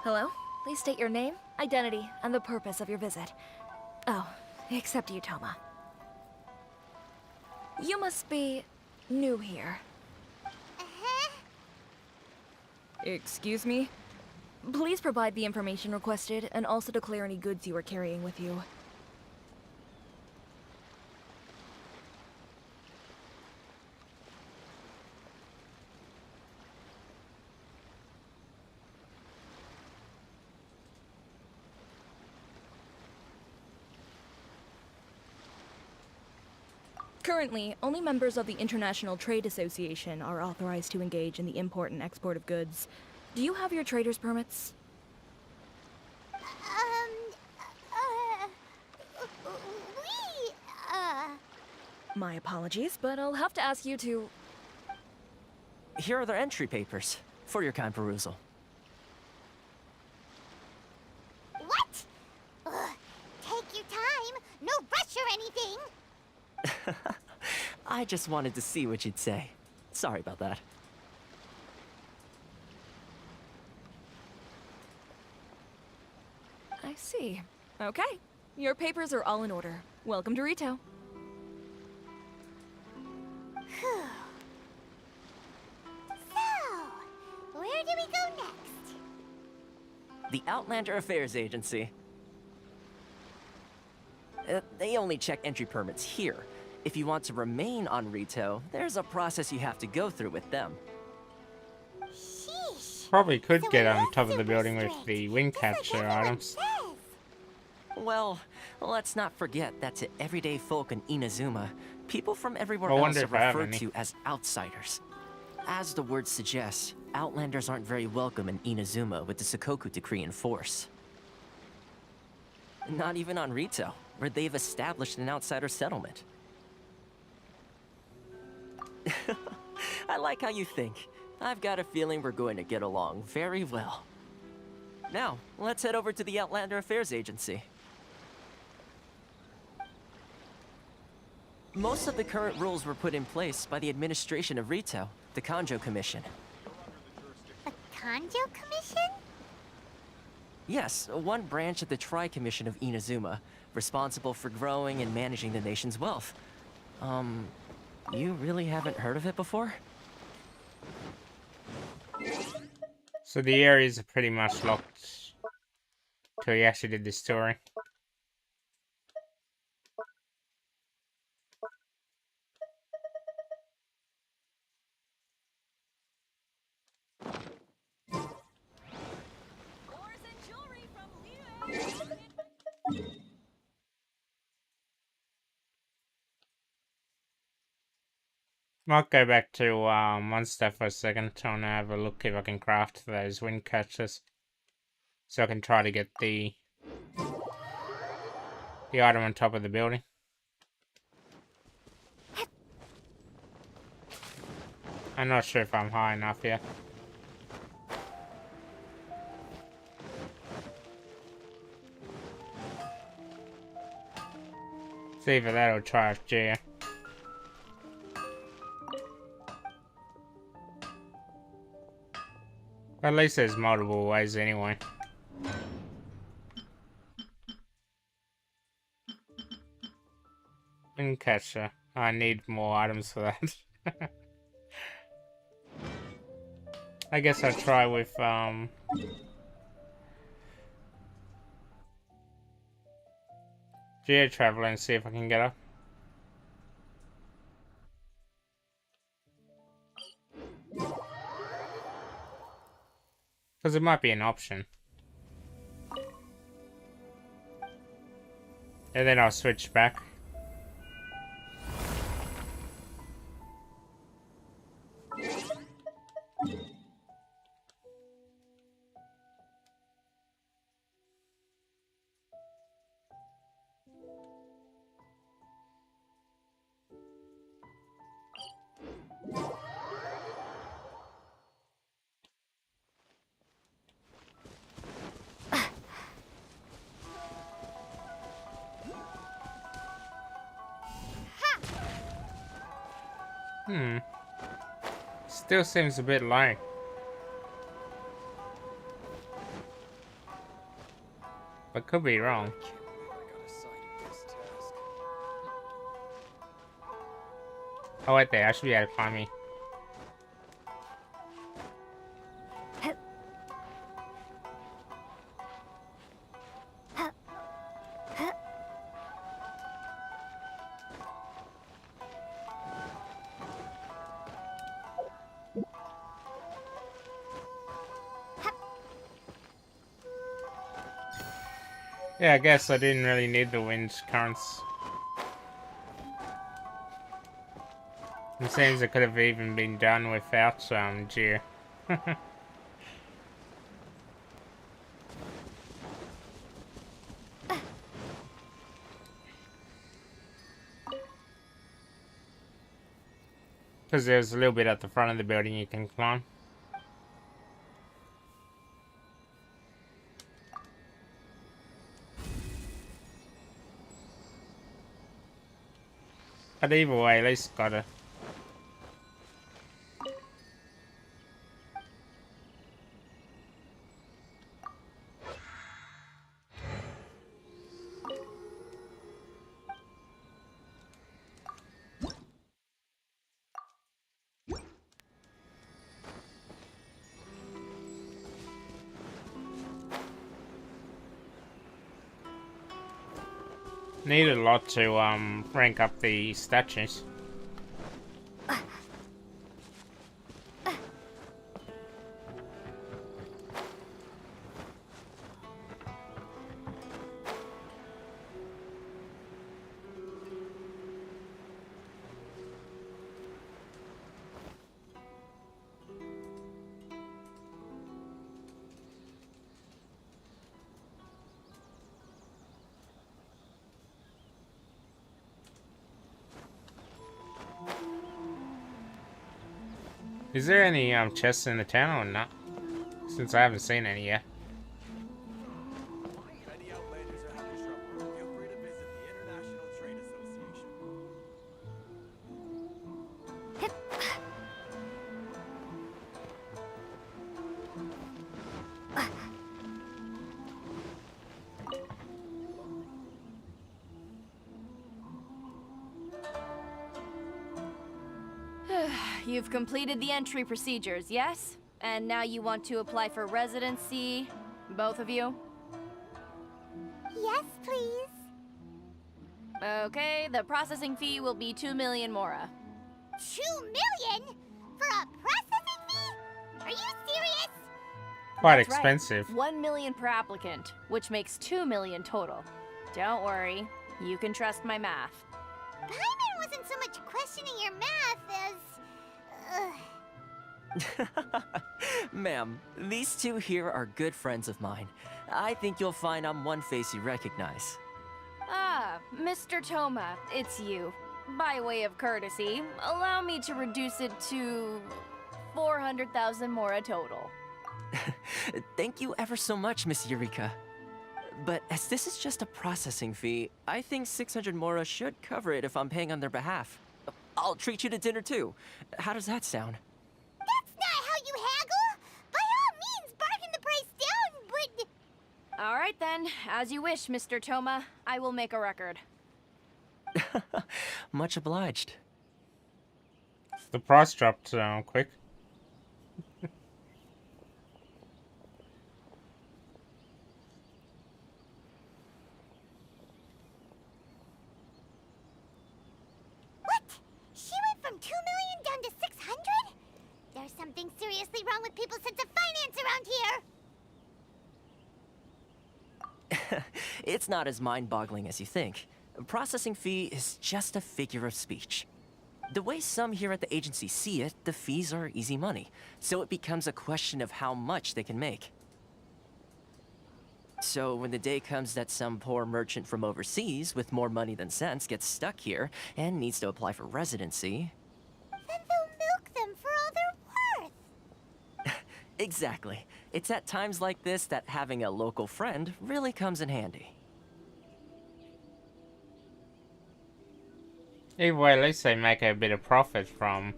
Hello? Please state your name, identity, and the purpose of your visit. Oh, except you, Toma. You must be new here. Uh-huh. Excuse me? Please provide the information requested and also declare any goods you are carrying with you. Currently, only members of the International Trade Association are authorized to engage in the import and export of goods. Do you have your trader's permits? My apologies, but I'll have to ask you to... Here are their entry papers for your kind perusal. What? Ugh, take your time. No rush or anything. I just wanted to see what you'd say. Sorry about that. I see. Okay. Your papers are all in order. Welcome to Rito. So, where do we go next? The Outlander Affairs Agency. They only check entry permits here. If you want to remain on Rito, there's a process you have to go through with them. Sheesh. Probably could So get it on is top of the super building with strict, the wind just like catcher everyone items. says. Well, let's not forget that to everyday folk in Inazuma, people from everywhere I else wonder are if I have referred any. to as outsiders. As the word suggests, Outlanders aren't very welcome in Inazuma with the Sakoku Decree in force. Not even on Rito, where they've established an outsider settlement. I like how you think. I've got a feeling we're going to get along very well. Now, let's head over to the Outlander Affairs Agency. Most of the current rules were put in place by the administration of Rito, the Kanjo Commission. The Kanjo Commission? Yes, one branch of the Tri-Commission of Inazuma, responsible for growing and managing the nation's wealth. You really haven't heard of it before? So the areas are pretty much locked till he actually did the story. Might go back to Monster for a second, trying to have a look if I can craft those wind catchers. So I can try to get the item on top of the building. I'm not sure if I'm high enough yet. It's either that or try a chair. At least there's multiple ways anyway. Wind catcher. I need more items for that. I guess I'll try with Geo Traveler and see if I can get up. Because it might be an option. And then I'll switch back. Still seems a bit light. but could be wrong. Can't believe I got assigned this task. Oh wait, there, I should be able to find me. Yeah, I guess I didn't really need the wind currents. It seems it could have even been done without gear. Because there's a little bit at the front of the building you can climb. But either way, at least got it. Need a lot to rank up the statues. Is there any chests in the town or not? Since I haven't seen any yet. If any outlanders are having trouble, feel free to visit the International Trade Association. You've completed the entry procedures, yes? And now you want to apply for residency, both of you? Yes, please. Okay, the processing fee will be 2 million mora. 2 million? For a processing fee? Are you serious? Quite That's expensive. Right. 1 million per applicant, which makes 2 million total. Don't worry, you can trust my math. Paimon wasn't so much questioning your math as... Ma'am, these two here are good friends of mine. I think you'll find I'm one face you recognize. Ah, Mr. Toma, it's you. By way of courtesy, allow me to reduce it to 400,000 mora total. Thank you ever so much, Miss Eureka. But as this is just a processing fee, I think 600 mora should cover it if I'm paying on their behalf. I'll treat you to dinner too. How does that sound? That's not how you haggle! By all means, bargain the price down, but... All right then, as you wish, Mr. Toma. I will make a record. Much obliged. The price dropped quick. What? She went from 2 million down to 600? There's something seriously wrong with people's sense of finance around here! It's not as mind-boggling as you think. A processing fee is just a figure of speech. The way some here at the agency see it, the fees are easy money, so it becomes a question of how much they can make. So when the day comes that some poor merchant from overseas with more money than sense gets stuck here and needs to apply for residency... Then they'll milk them for all they're worth! Exactly. It's at times like this that having a local friend really comes in handy. Either way, at least they make a bit of profit from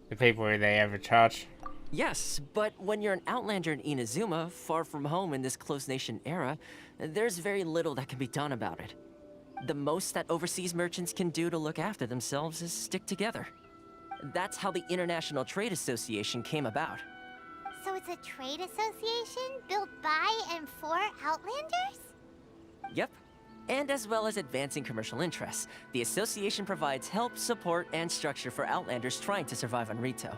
the people who they ever charge. Yes, but when you're an outlander in Inazuma, far from home in this closed nation era, there's very little that can be done about it. The most that overseas merchants can do to look after themselves is stick together. That's how the International Trade Association came about. So it's a trade association built by and for Outlanders? Yep. And as well as advancing commercial interests, the association provides help, support, and structure for Outlanders trying to survive on Rito.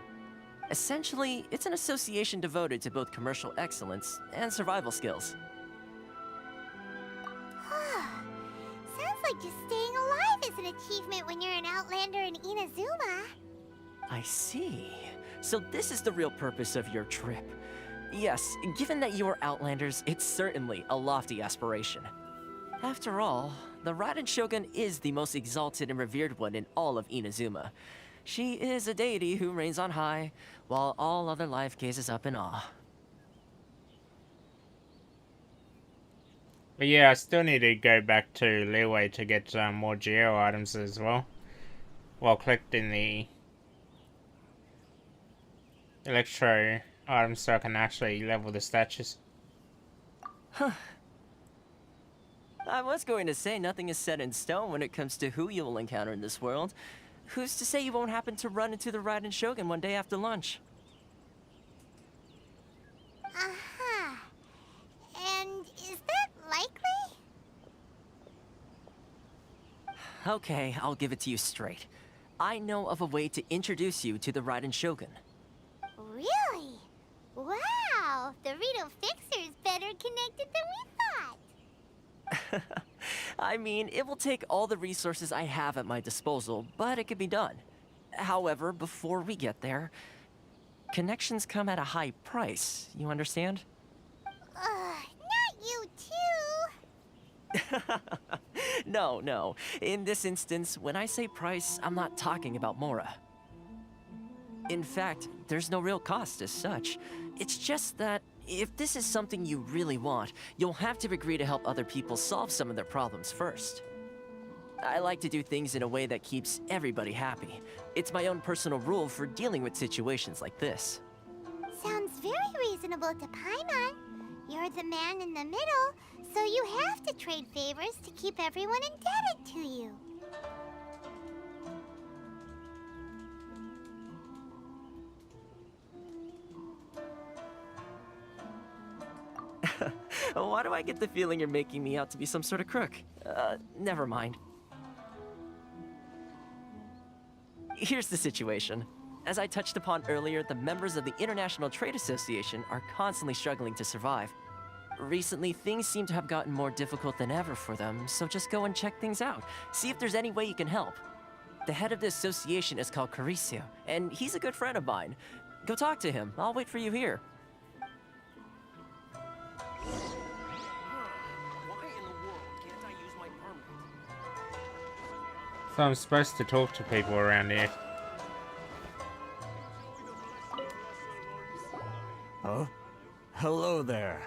Essentially, it's an association devoted to both commercial excellence and survival skills. Sounds like just staying alive is an achievement when you're an Outlander in Inazuma. I see. So this is the real purpose of your trip. Yes, given that you are Outlanders, it's certainly a lofty aspiration. After all, the Raiden Shogun is the most exalted and revered one in all of Inazuma. She is a deity who reigns on high, while all other life gazes up in awe. But yeah, I still need to go back to Leeway to get more geo items as well, while collecting the electro items so I can actually level the statues. Huh. I was going to say nothing is set in stone when it comes to who you will encounter in this world. Who's to say you won't happen to run into the Raiden Shogun one day after lunch? Uh-huh. And is that likely? Okay, I'll give it to you straight. I know of a way to introduce you to the Raiden Shogun. Really? Wow! The Rito Fixer is better connected than we thought! I mean, it will take all the resources I have at my disposal, but it can be done. However, before we get there, connections come at a high price, you understand? Not you too! No. In this instance, when I say price, I'm not talking about Mora. In fact, there's no real cost as such. It's just that if this is something you really want, you'll have to agree to help other people solve some of their problems first. I like to do things in a way that keeps everybody happy. It's my own personal rule for dealing with situations like this. Sounds very reasonable to Paimon. You're the man in the middle, so you have to trade favors to keep everyone indebted to you. Why do I get the feeling you're making me out to be some sort of crook? Never mind. Here's the situation. As I touched upon earlier, the members of the International Trade Association are constantly struggling to survive. Recently, things seem to have gotten more difficult than ever for them, so just go and check things out. See if there's any way you can help. The head of the association is called Carisio, and he's a good friend of mine. Go talk to him. I'll wait for you here. So I'm supposed to talk to people around here. Huh? Hello there.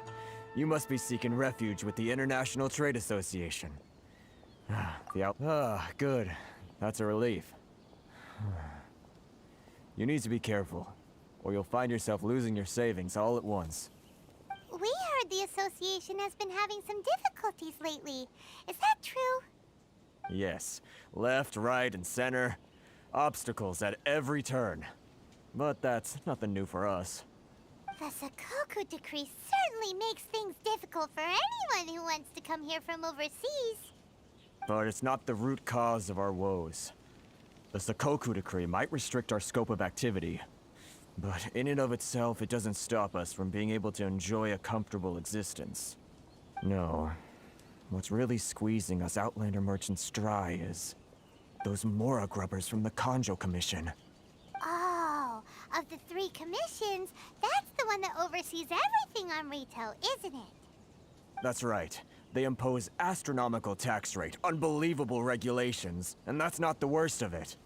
You must be seeking refuge with the International Trade Association. Good. That's a relief. You need to be careful, or you'll find yourself losing your savings all at once. We heard the association has been having some difficulties lately. Is that true? Yes. Left, right, and center. Obstacles at every turn. But that's nothing new for us. The Sakoku Decree certainly makes things difficult for anyone who wants to come here from overseas. But it's not the root cause of our woes. The Sakoku Decree might restrict our scope of activity, but in and of itself, it doesn't stop us from being able to enjoy a comfortable existence. No. What's really squeezing us Outlander merchants dry is those Mora grubbers from the Kanjo Commission. Oh, of the 3 commissions, that's the one that oversees everything on Rito, isn't it? That's right. They impose astronomical tax rate, unbelievable regulations, and that's not the worst of it.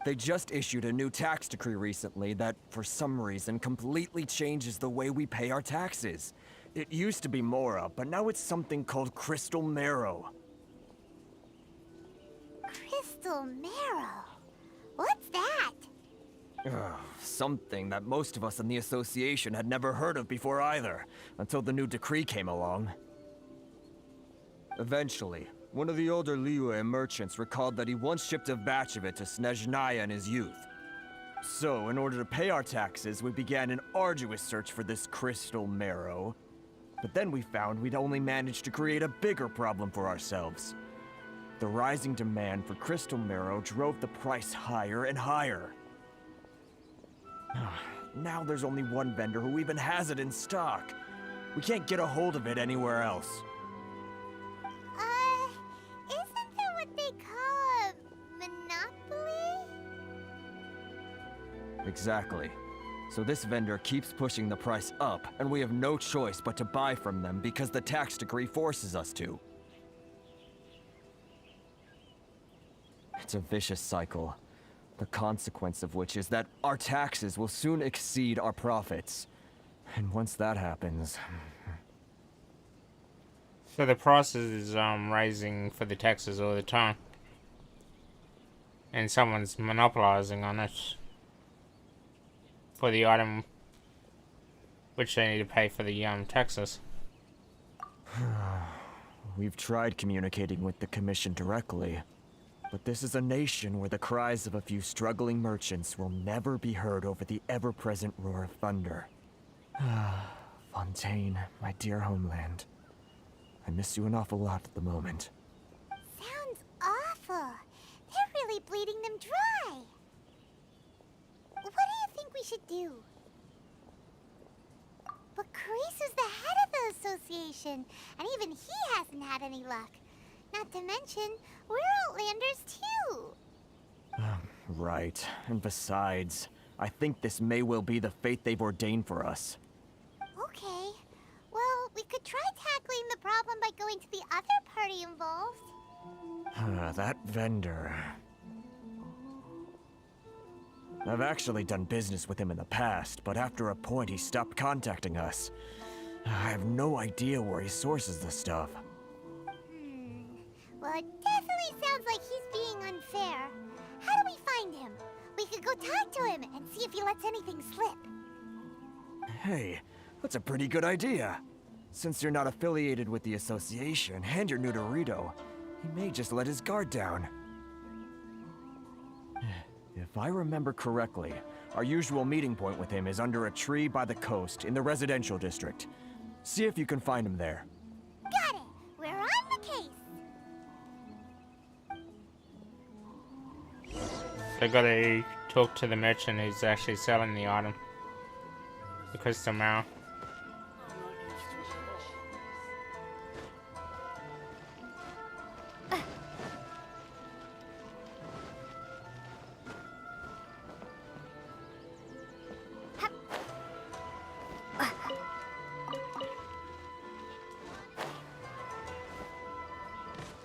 They just issued a new tax decree recently that, for some reason, completely changes the way we pay our taxes. It used to be Mora, but now it's something called Crystal Marrow. Crystal Marrow? What's that? Something that most of us in the association had never heard of before either, until the new decree came along. Eventually, one of the older Liyue merchants recalled that he once shipped a batch of it to Snezhnaya in his youth. So, in order to pay our taxes, we began an arduous search for this crystal marrow. But then we found we'd only managed to create a bigger problem for ourselves. The rising demand for crystal marrow drove the price higher and higher. Now there's only one vendor who even has it in stock. We can't get a hold of it anywhere else. Isn't that what they call a monopoly? Exactly. So this vendor keeps pushing the price up, and we have no choice but to buy from them because the tax decree forces us to. It's a vicious cycle. The consequence of which is that our taxes will soon exceed our profits. And once that happens... So the price is rising for the taxes all the time. And someone's monopolizing on it. For the item which they need to pay for the taxes. We've tried communicating with the Commission directly. But this is a nation where the cries of a few struggling merchants will never be heard over the ever-present roar of thunder. Fontaine, my dear homeland. I miss you an awful lot at the moment. Sounds awful. They're really bleeding them dry. What do you think we should do? But Carisu's the head of the association, and even he hasn't had any luck. Not to mention, we're Outlanders too. Right. And besides, I think this may well be the fate they've ordained for us. Okay. Well, we could try tackling the problem by going to the other party involved. That vendor... I've actually done business with him in the past, but after a point he stopped contacting us. I have no idea where he sources the stuff. Well, it definitely sounds like he's being unfair. How do we find him? We could go talk to him and see if he lets anything slip. Hey, that's a pretty good idea. Since you're not affiliated with the association and you're new to Rito, he may just let his guard down. If I remember correctly, our usual meeting point with him is under a tree by the coast in the residential district. See if you can find him there. Got it! We're on the case! They gotta talk to the merchant who's actually selling the item. The crystal marrow.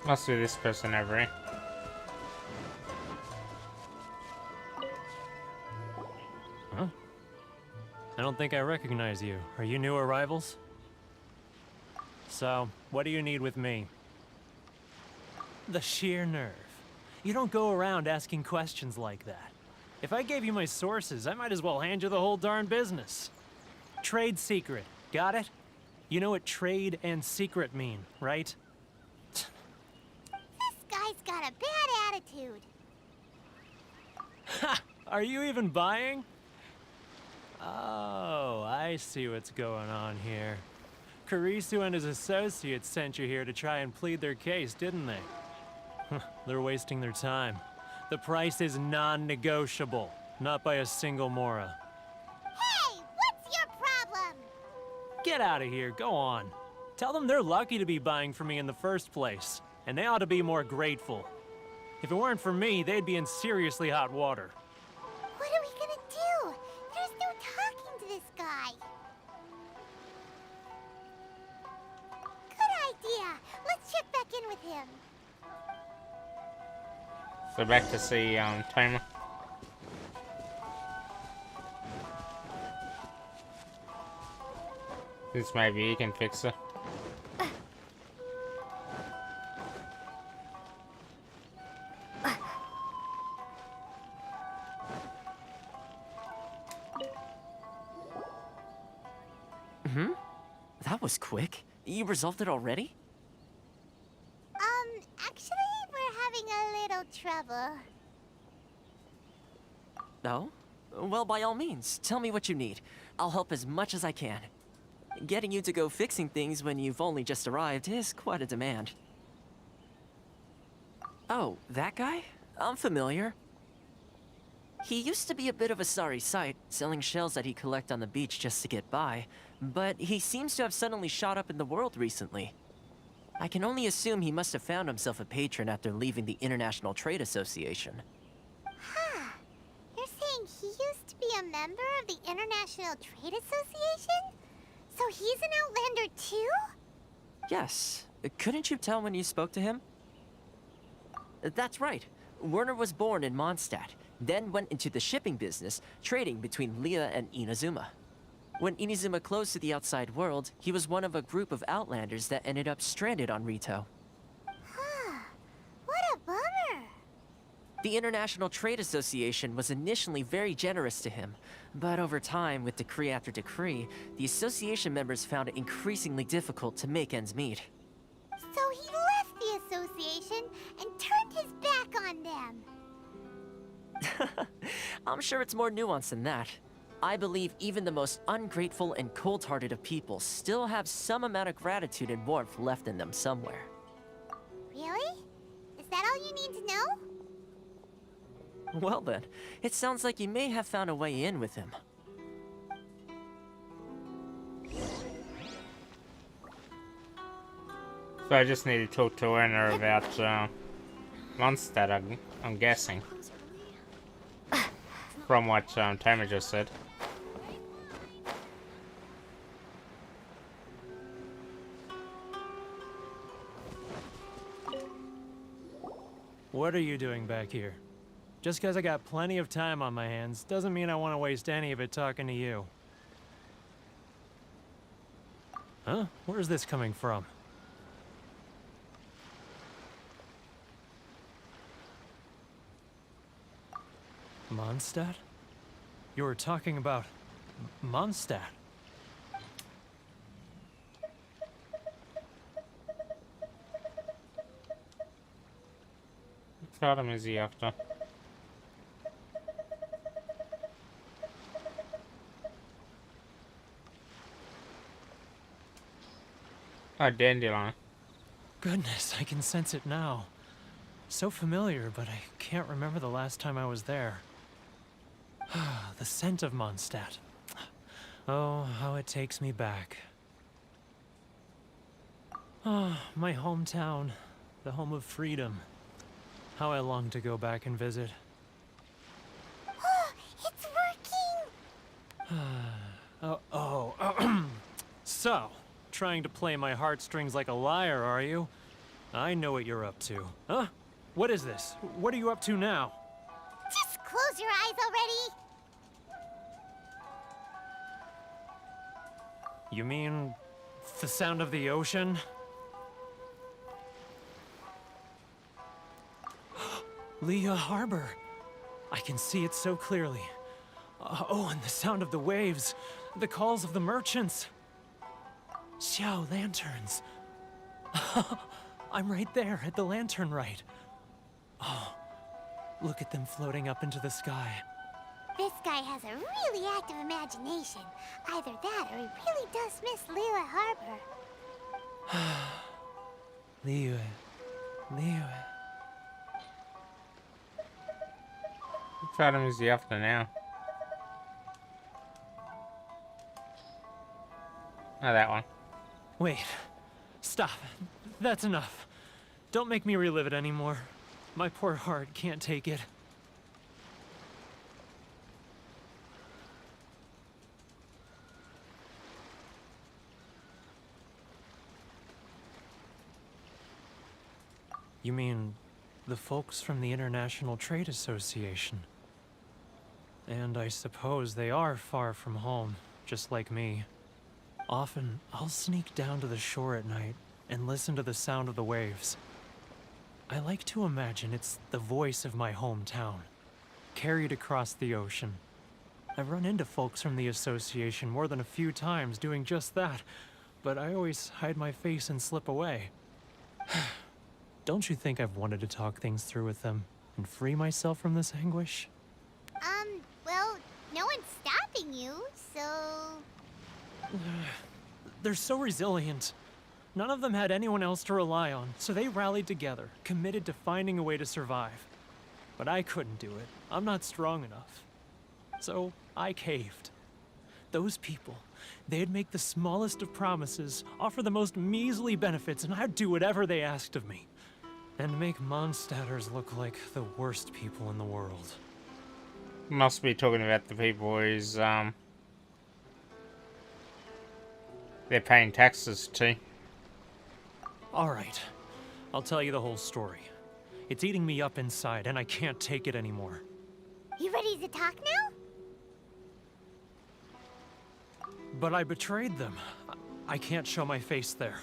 Must be this person over here. Huh? I don't think I recognize you. Are you new arrivals? So, what do you need with me? The sheer nerve. You don't go around asking questions like that. If I gave you my sources, I might as well hand you the whole darn business. Trade secret. Got it? You know what trade and secret mean, right? Guy's got a bad attitude. Ha! Are you even buying? Oh, I see what's going on here. Carisu and his associates sent you here to try and plead their case, didn't they? They're wasting their time. The price is non-negotiable, not by a single Mora. Hey, what's your problem? Get out of here, go on. Tell them they're lucky to be buying from me in the first place. And they ought to be more grateful. If it weren't for me, they'd be in seriously hot water. What are we gonna do? There's no talking to this guy. Good idea. Let's check back in with him. So back to see Tamer. This maybe he can fix it. Mm-hmm. That was quick. You resolved it already? Actually, we're having a little trouble. Oh? Well, by all means, tell me what you need. I'll help as much as I can. Getting you to go fixing things when you've only just arrived is quite a demand. Oh, that guy? I'm familiar. He used to be a bit of a sorry sight, selling shells that he'd collect on the beach just to get by, but he seems to have suddenly shot up in the world recently. I can only assume he must have found himself a patron after leaving the International Trade Association. Huh. You're saying he used to be a member of the International Trade Association? So he's an Outlander too? Yes. Couldn't you tell when you spoke to him? That's right. Werner was born in Mondstadt, then went into the shipping business, trading between Leah and Inazuma. When Inazuma closed to the outside world, he was one of a group of Outlanders that ended up stranded on Rito. Huh. What a bummer. The International Trade Association was initially very generous to him, but over time, with decree after decree, the association members found it increasingly difficult to make ends meet. So he left the association and turned his back on them. I'm sure it's more nuanced than that. I believe even the most ungrateful and cold-hearted of people still have some amount of gratitude and warmth left in them somewhere. Really? Is that all you need to know? Well then, it sounds like you may have found a way in with him. So I just need to talk to Werner about Mondstadt, I'm guessing. From what Tamer just said. What are you doing back here? Just because I got plenty of time on my hands doesn't mean I want to waste any of it talking to you. Huh? Where's this coming from? Mondstadt? You were talking about Mondstadt. What item is he after? Oh, dandelion. Goodness, I can sense it now. So familiar, but I can't remember the last time I was there. The scent of Mondstadt. Oh, how it takes me back. Oh, my hometown. The home of freedom. How I long to go back and visit. It's working! So, trying to play my heartstrings like a liar, are you? I know what you're up to. Huh? What is this? What are you up to now? Just close your eyes already! You mean the sound of the ocean? Leah Harbor. I can see it so clearly. Oh, and the sound of the waves. The calls of the merchants. Xiao lanterns. I'm right there at the lantern right. Oh, look at them floating up into the sky. This guy has a really active imagination. Either that or he really does miss Leela Harbor. Leah. Which item is he after now? Oh, that one. Wait. Stop. That's enough. Don't make me relive it anymore. My poor heart can't take it. You mean the folks from the International Trade Association? And I suppose they are far from home, just like me. Often, I'll sneak down to the shore at night and listen to the sound of the waves. I like to imagine it's the voice of my hometown, carried across the ocean. I've run into folks from the association more than a few times doing just that, but I always hide my face and slip away. Don't you think I've wanted to talk things through with them and free myself from this anguish? Well, no one's stopping you, so... They're so resilient. None of them had anyone else to rely on, so they rallied together, committed to finding a way to survive. But I couldn't do it. I'm not strong enough. So I caved. Those people, they'd make the smallest of promises, offer the most measly benefits, and I'd do whatever they asked of me. And make Mondstadters look like the worst people in the world. Must be talking about the people who's, they're paying taxes to. Alright, I'll tell you the whole story. It's eating me up inside, and I can't take it anymore. You ready to talk now? But I betrayed them. I can't show my face there.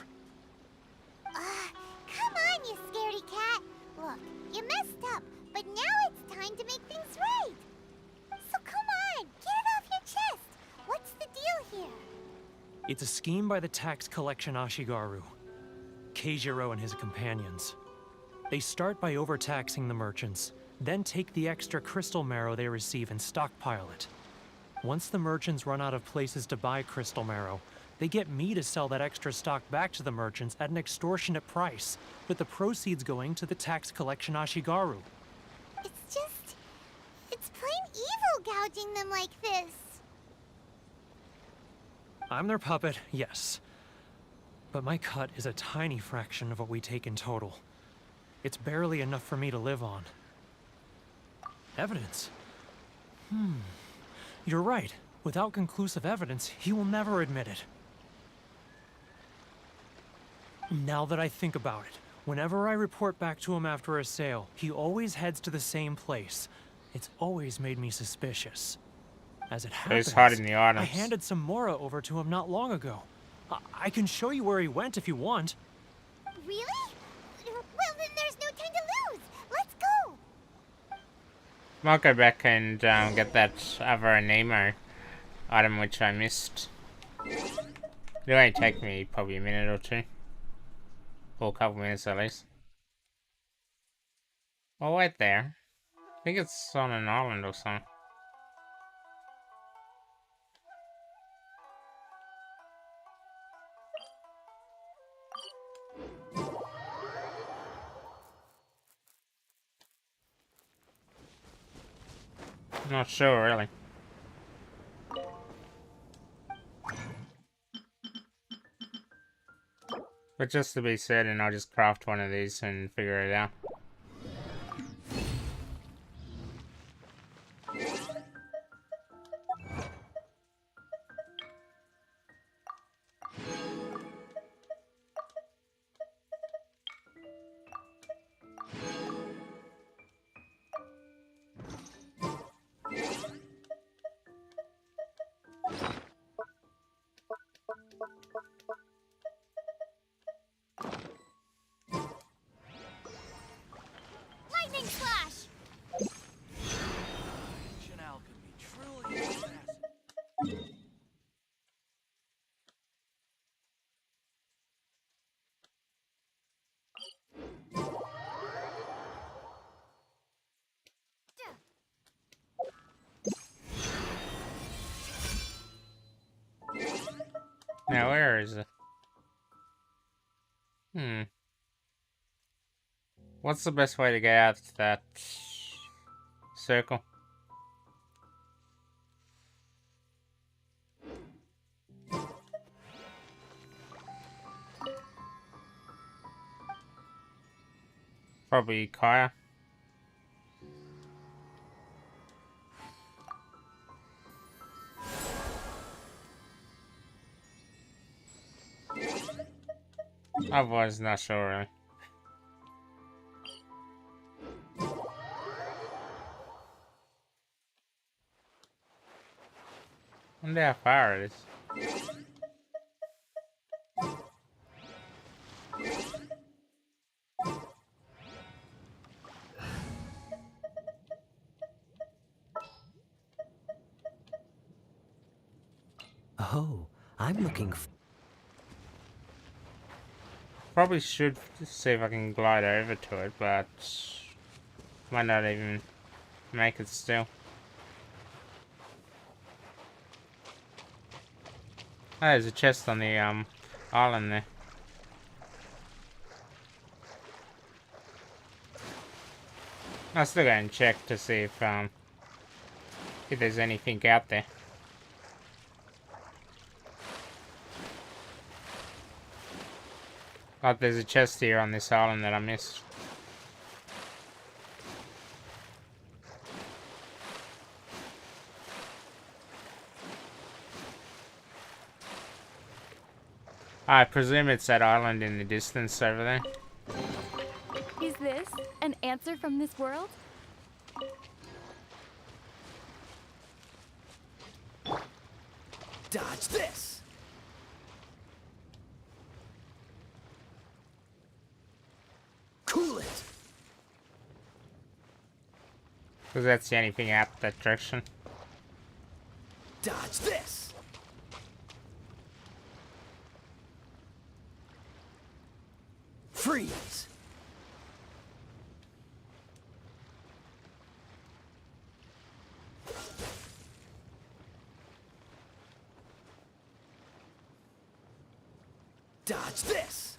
Come on, you scaredy cat. Look, you messed up, but now it's time to make things right. So come on, get it off your chest. What's the deal here? It's a scheme by the tax collection Ashigaru, Keijiro and his companions. They start by overtaxing the merchants, then take the extra crystal marrow they receive and stockpile it. Once the merchants run out of places to buy crystal marrow, they get me to sell that extra stock back to the merchants at an extortionate price, with the proceeds going to the tax collection Ashigaru. It's plain evil gouging them like this. I'm their puppet, yes. But my cut is a tiny fraction of what we take in total. It's barely enough for me to live on. Evidence? You're right. Without conclusive evidence, he will never admit it. Now that I think about it, whenever I report back to him after a sale, he always heads to the same place. It's always made me suspicious. As it happens, He's hiding the items. I handed some Mora over to him not long ago. I can show you where he went if you want. Really? Well, then there's no time to lose. Let's go. I'll go back and get that other Nemo item which I missed. It'll only take me probably a minute or two. Or a couple minutes at least. Oh, wait there. I think it's on an island or something. Not sure, really. But just to be certain, I'll just craft one of these and figure it out. Lightning slash. Ancient alchemy, truly fascinating. Now, where is it? What's the best way to get out of that circle? Probably Kaya. Otherwise, not sure really. Wonder how far it is. Oh, I'm looking Probably should see if I can glide over to it, but might not even make it still. Oh, there's a chest on the island there. I'll still go and check to see if there's anything out there. Like there's a chest here on this island that I missed. I presume it's that island in the distance over there. Is this an answer from this world? dodge this. Cool it. Because that's the only thing out that direction. Dodge this. Freeze. Dodge this.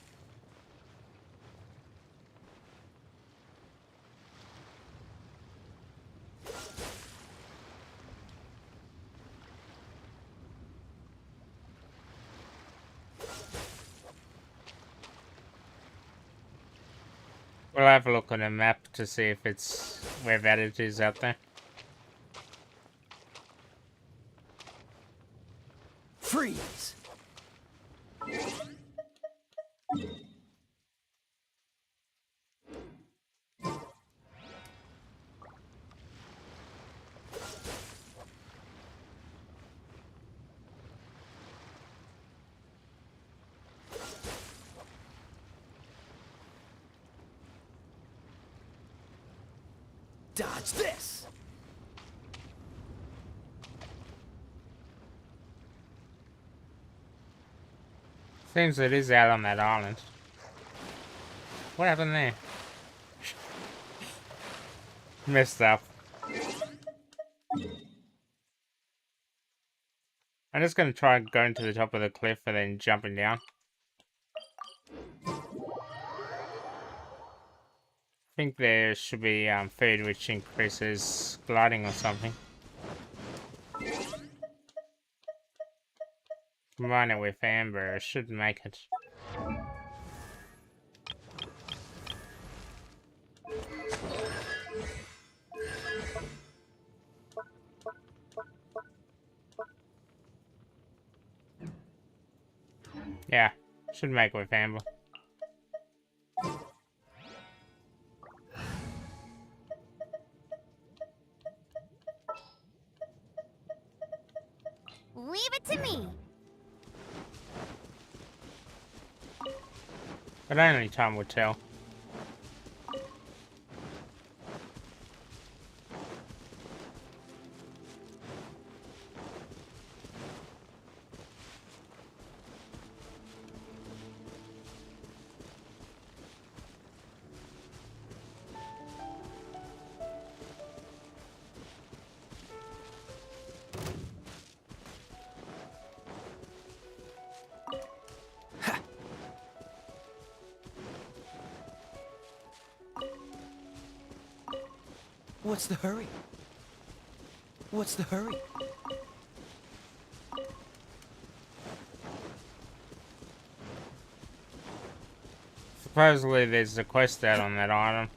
We'll have a look on a map to see if it's where that it is out there. Freeze. Dodge this. Seems it is out on that island. What happened there? Messed up. I'm just gonna try going to the top of the cliff and then jumping down. I think there should be food which increases gliding or something. Combine it with amber, it should make it. Yeah, should make it with amber. Leave it to me. But only time will tell. What's the hurry? What's the hurry? Supposedly there's a quest out on that island.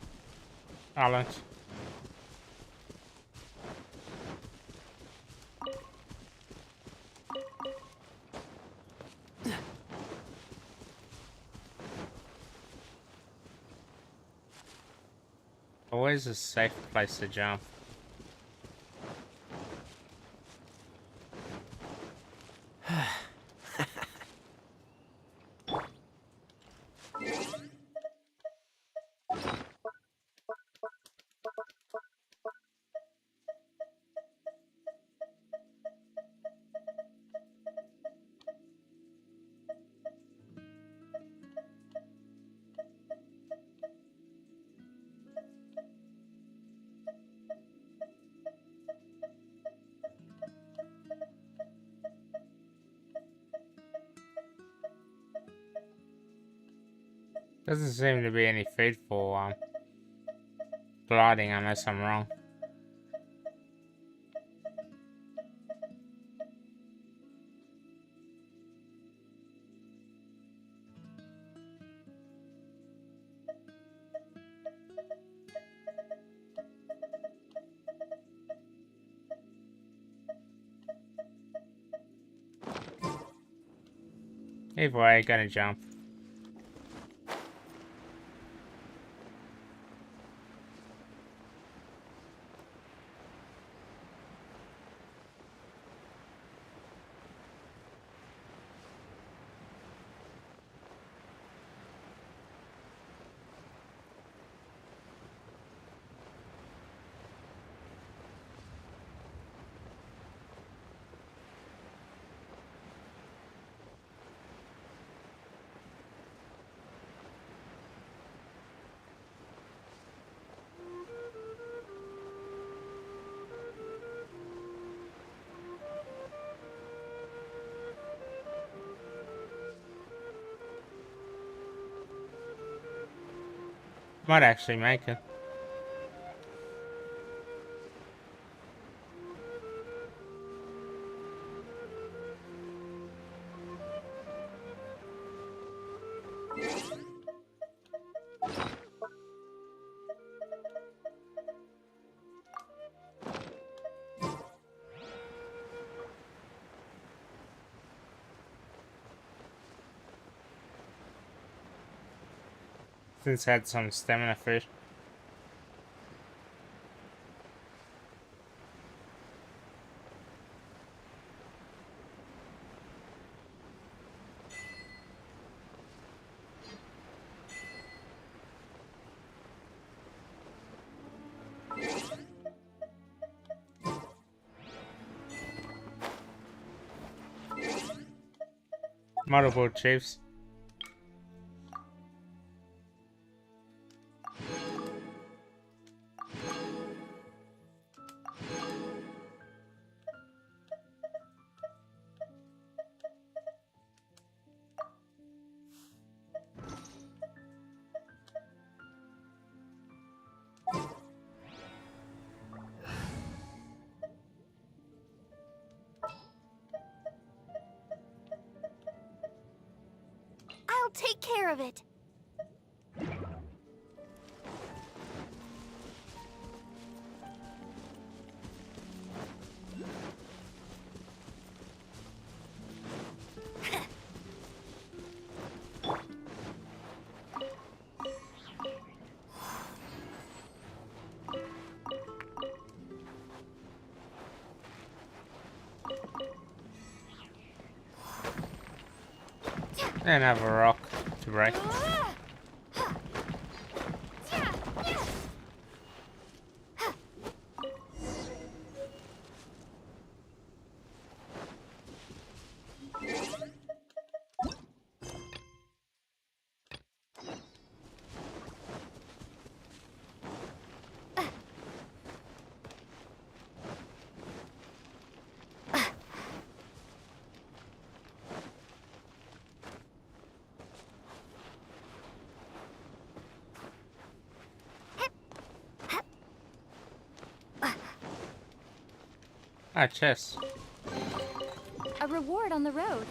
Always a safe place to jump. Doesn't seem to be any food for gliding unless I'm wrong. Either way, gonna jump. Might actually make it. Since I had some stamina food. Multiple chiefs. I'll take care of it. And have a rock to break. Ah, chest. A reward on the road.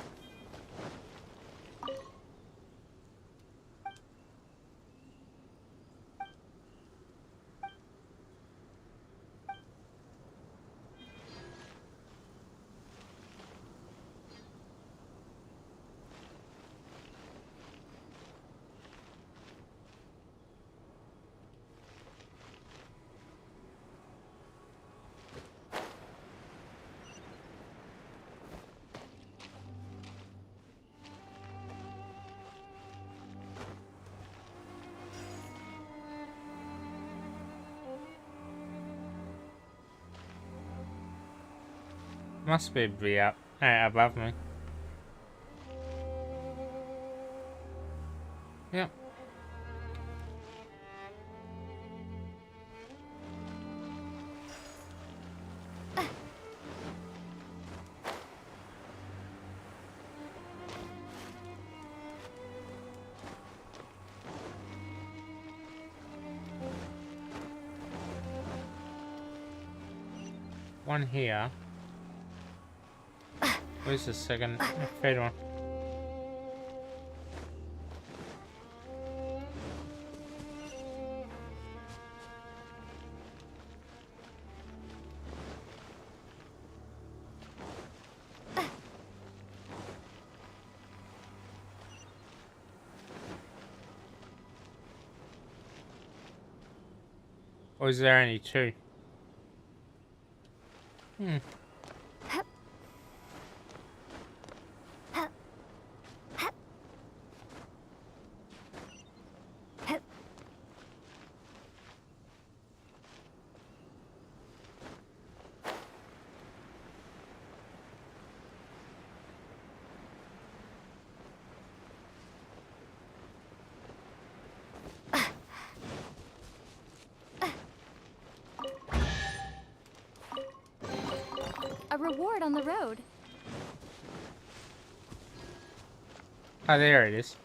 Must be up above me. Yep. one here. Where's the second third one? Or is there only two? A reward on the road. Oh, there it is.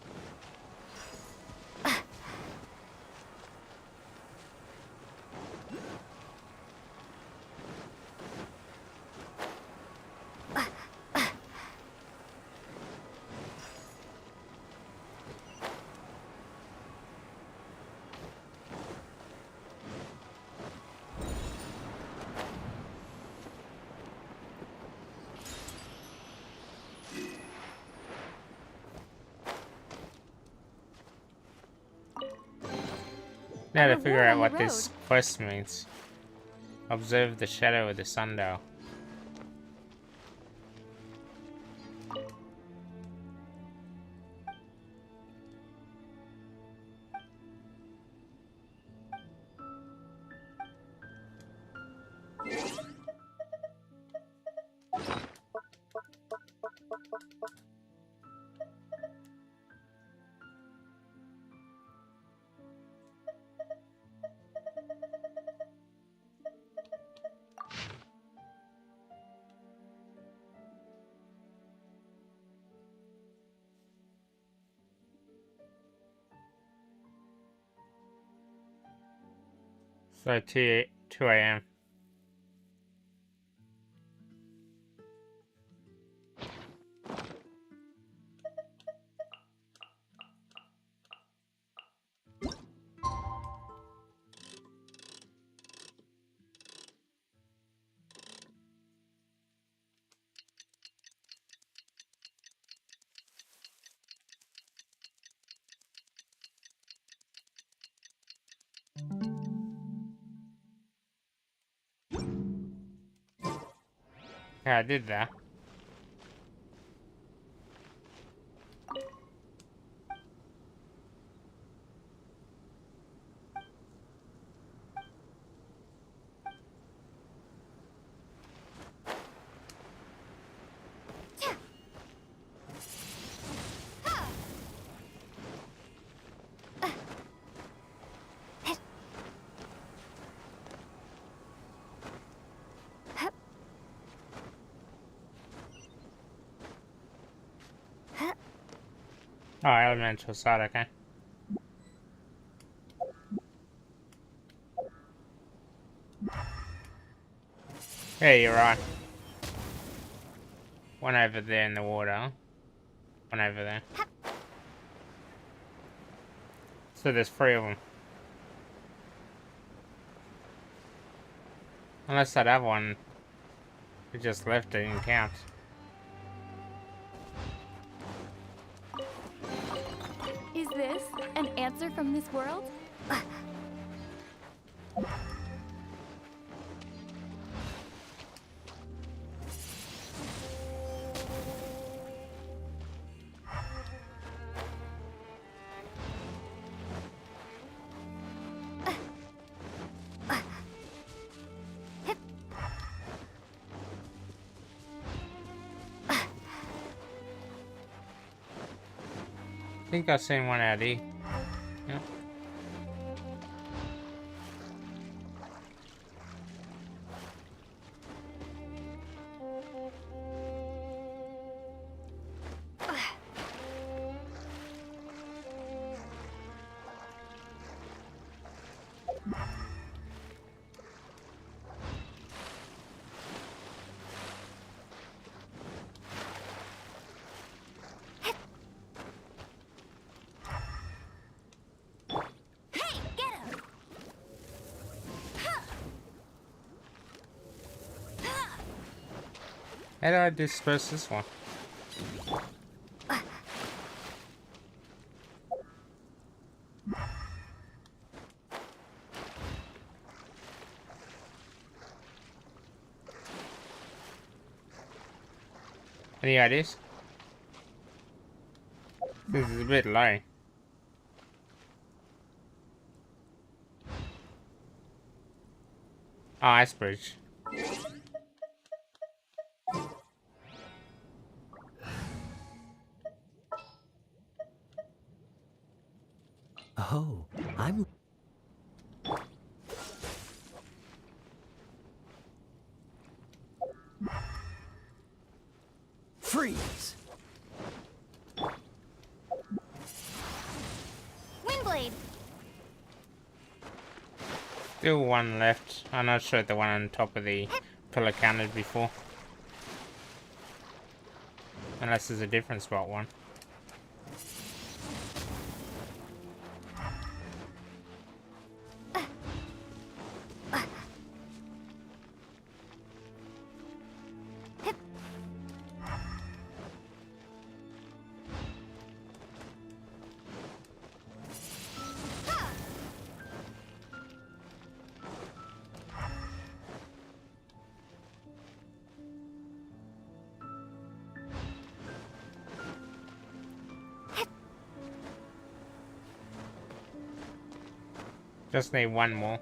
Now to figure out what this quest means. Observe the shadow of the sundial. So 2 a.m. Yeah, I did that. Oh, elemental side, okay. Yeah, you're right. One over there in the water. One over there. So there's 3 of them. Unless that other one we just left it didn't count. Is this an answer from this world? I think I've seen one out here. Yeah. How do I disperse this one? Any ideas? This is a bit low. Oh, ice bridge. Oh, I'm... Freeze! Windblade! Still one left. I'm not sure if the one on top of the pillar counted before. Unless there's a different spot one. Just need one more.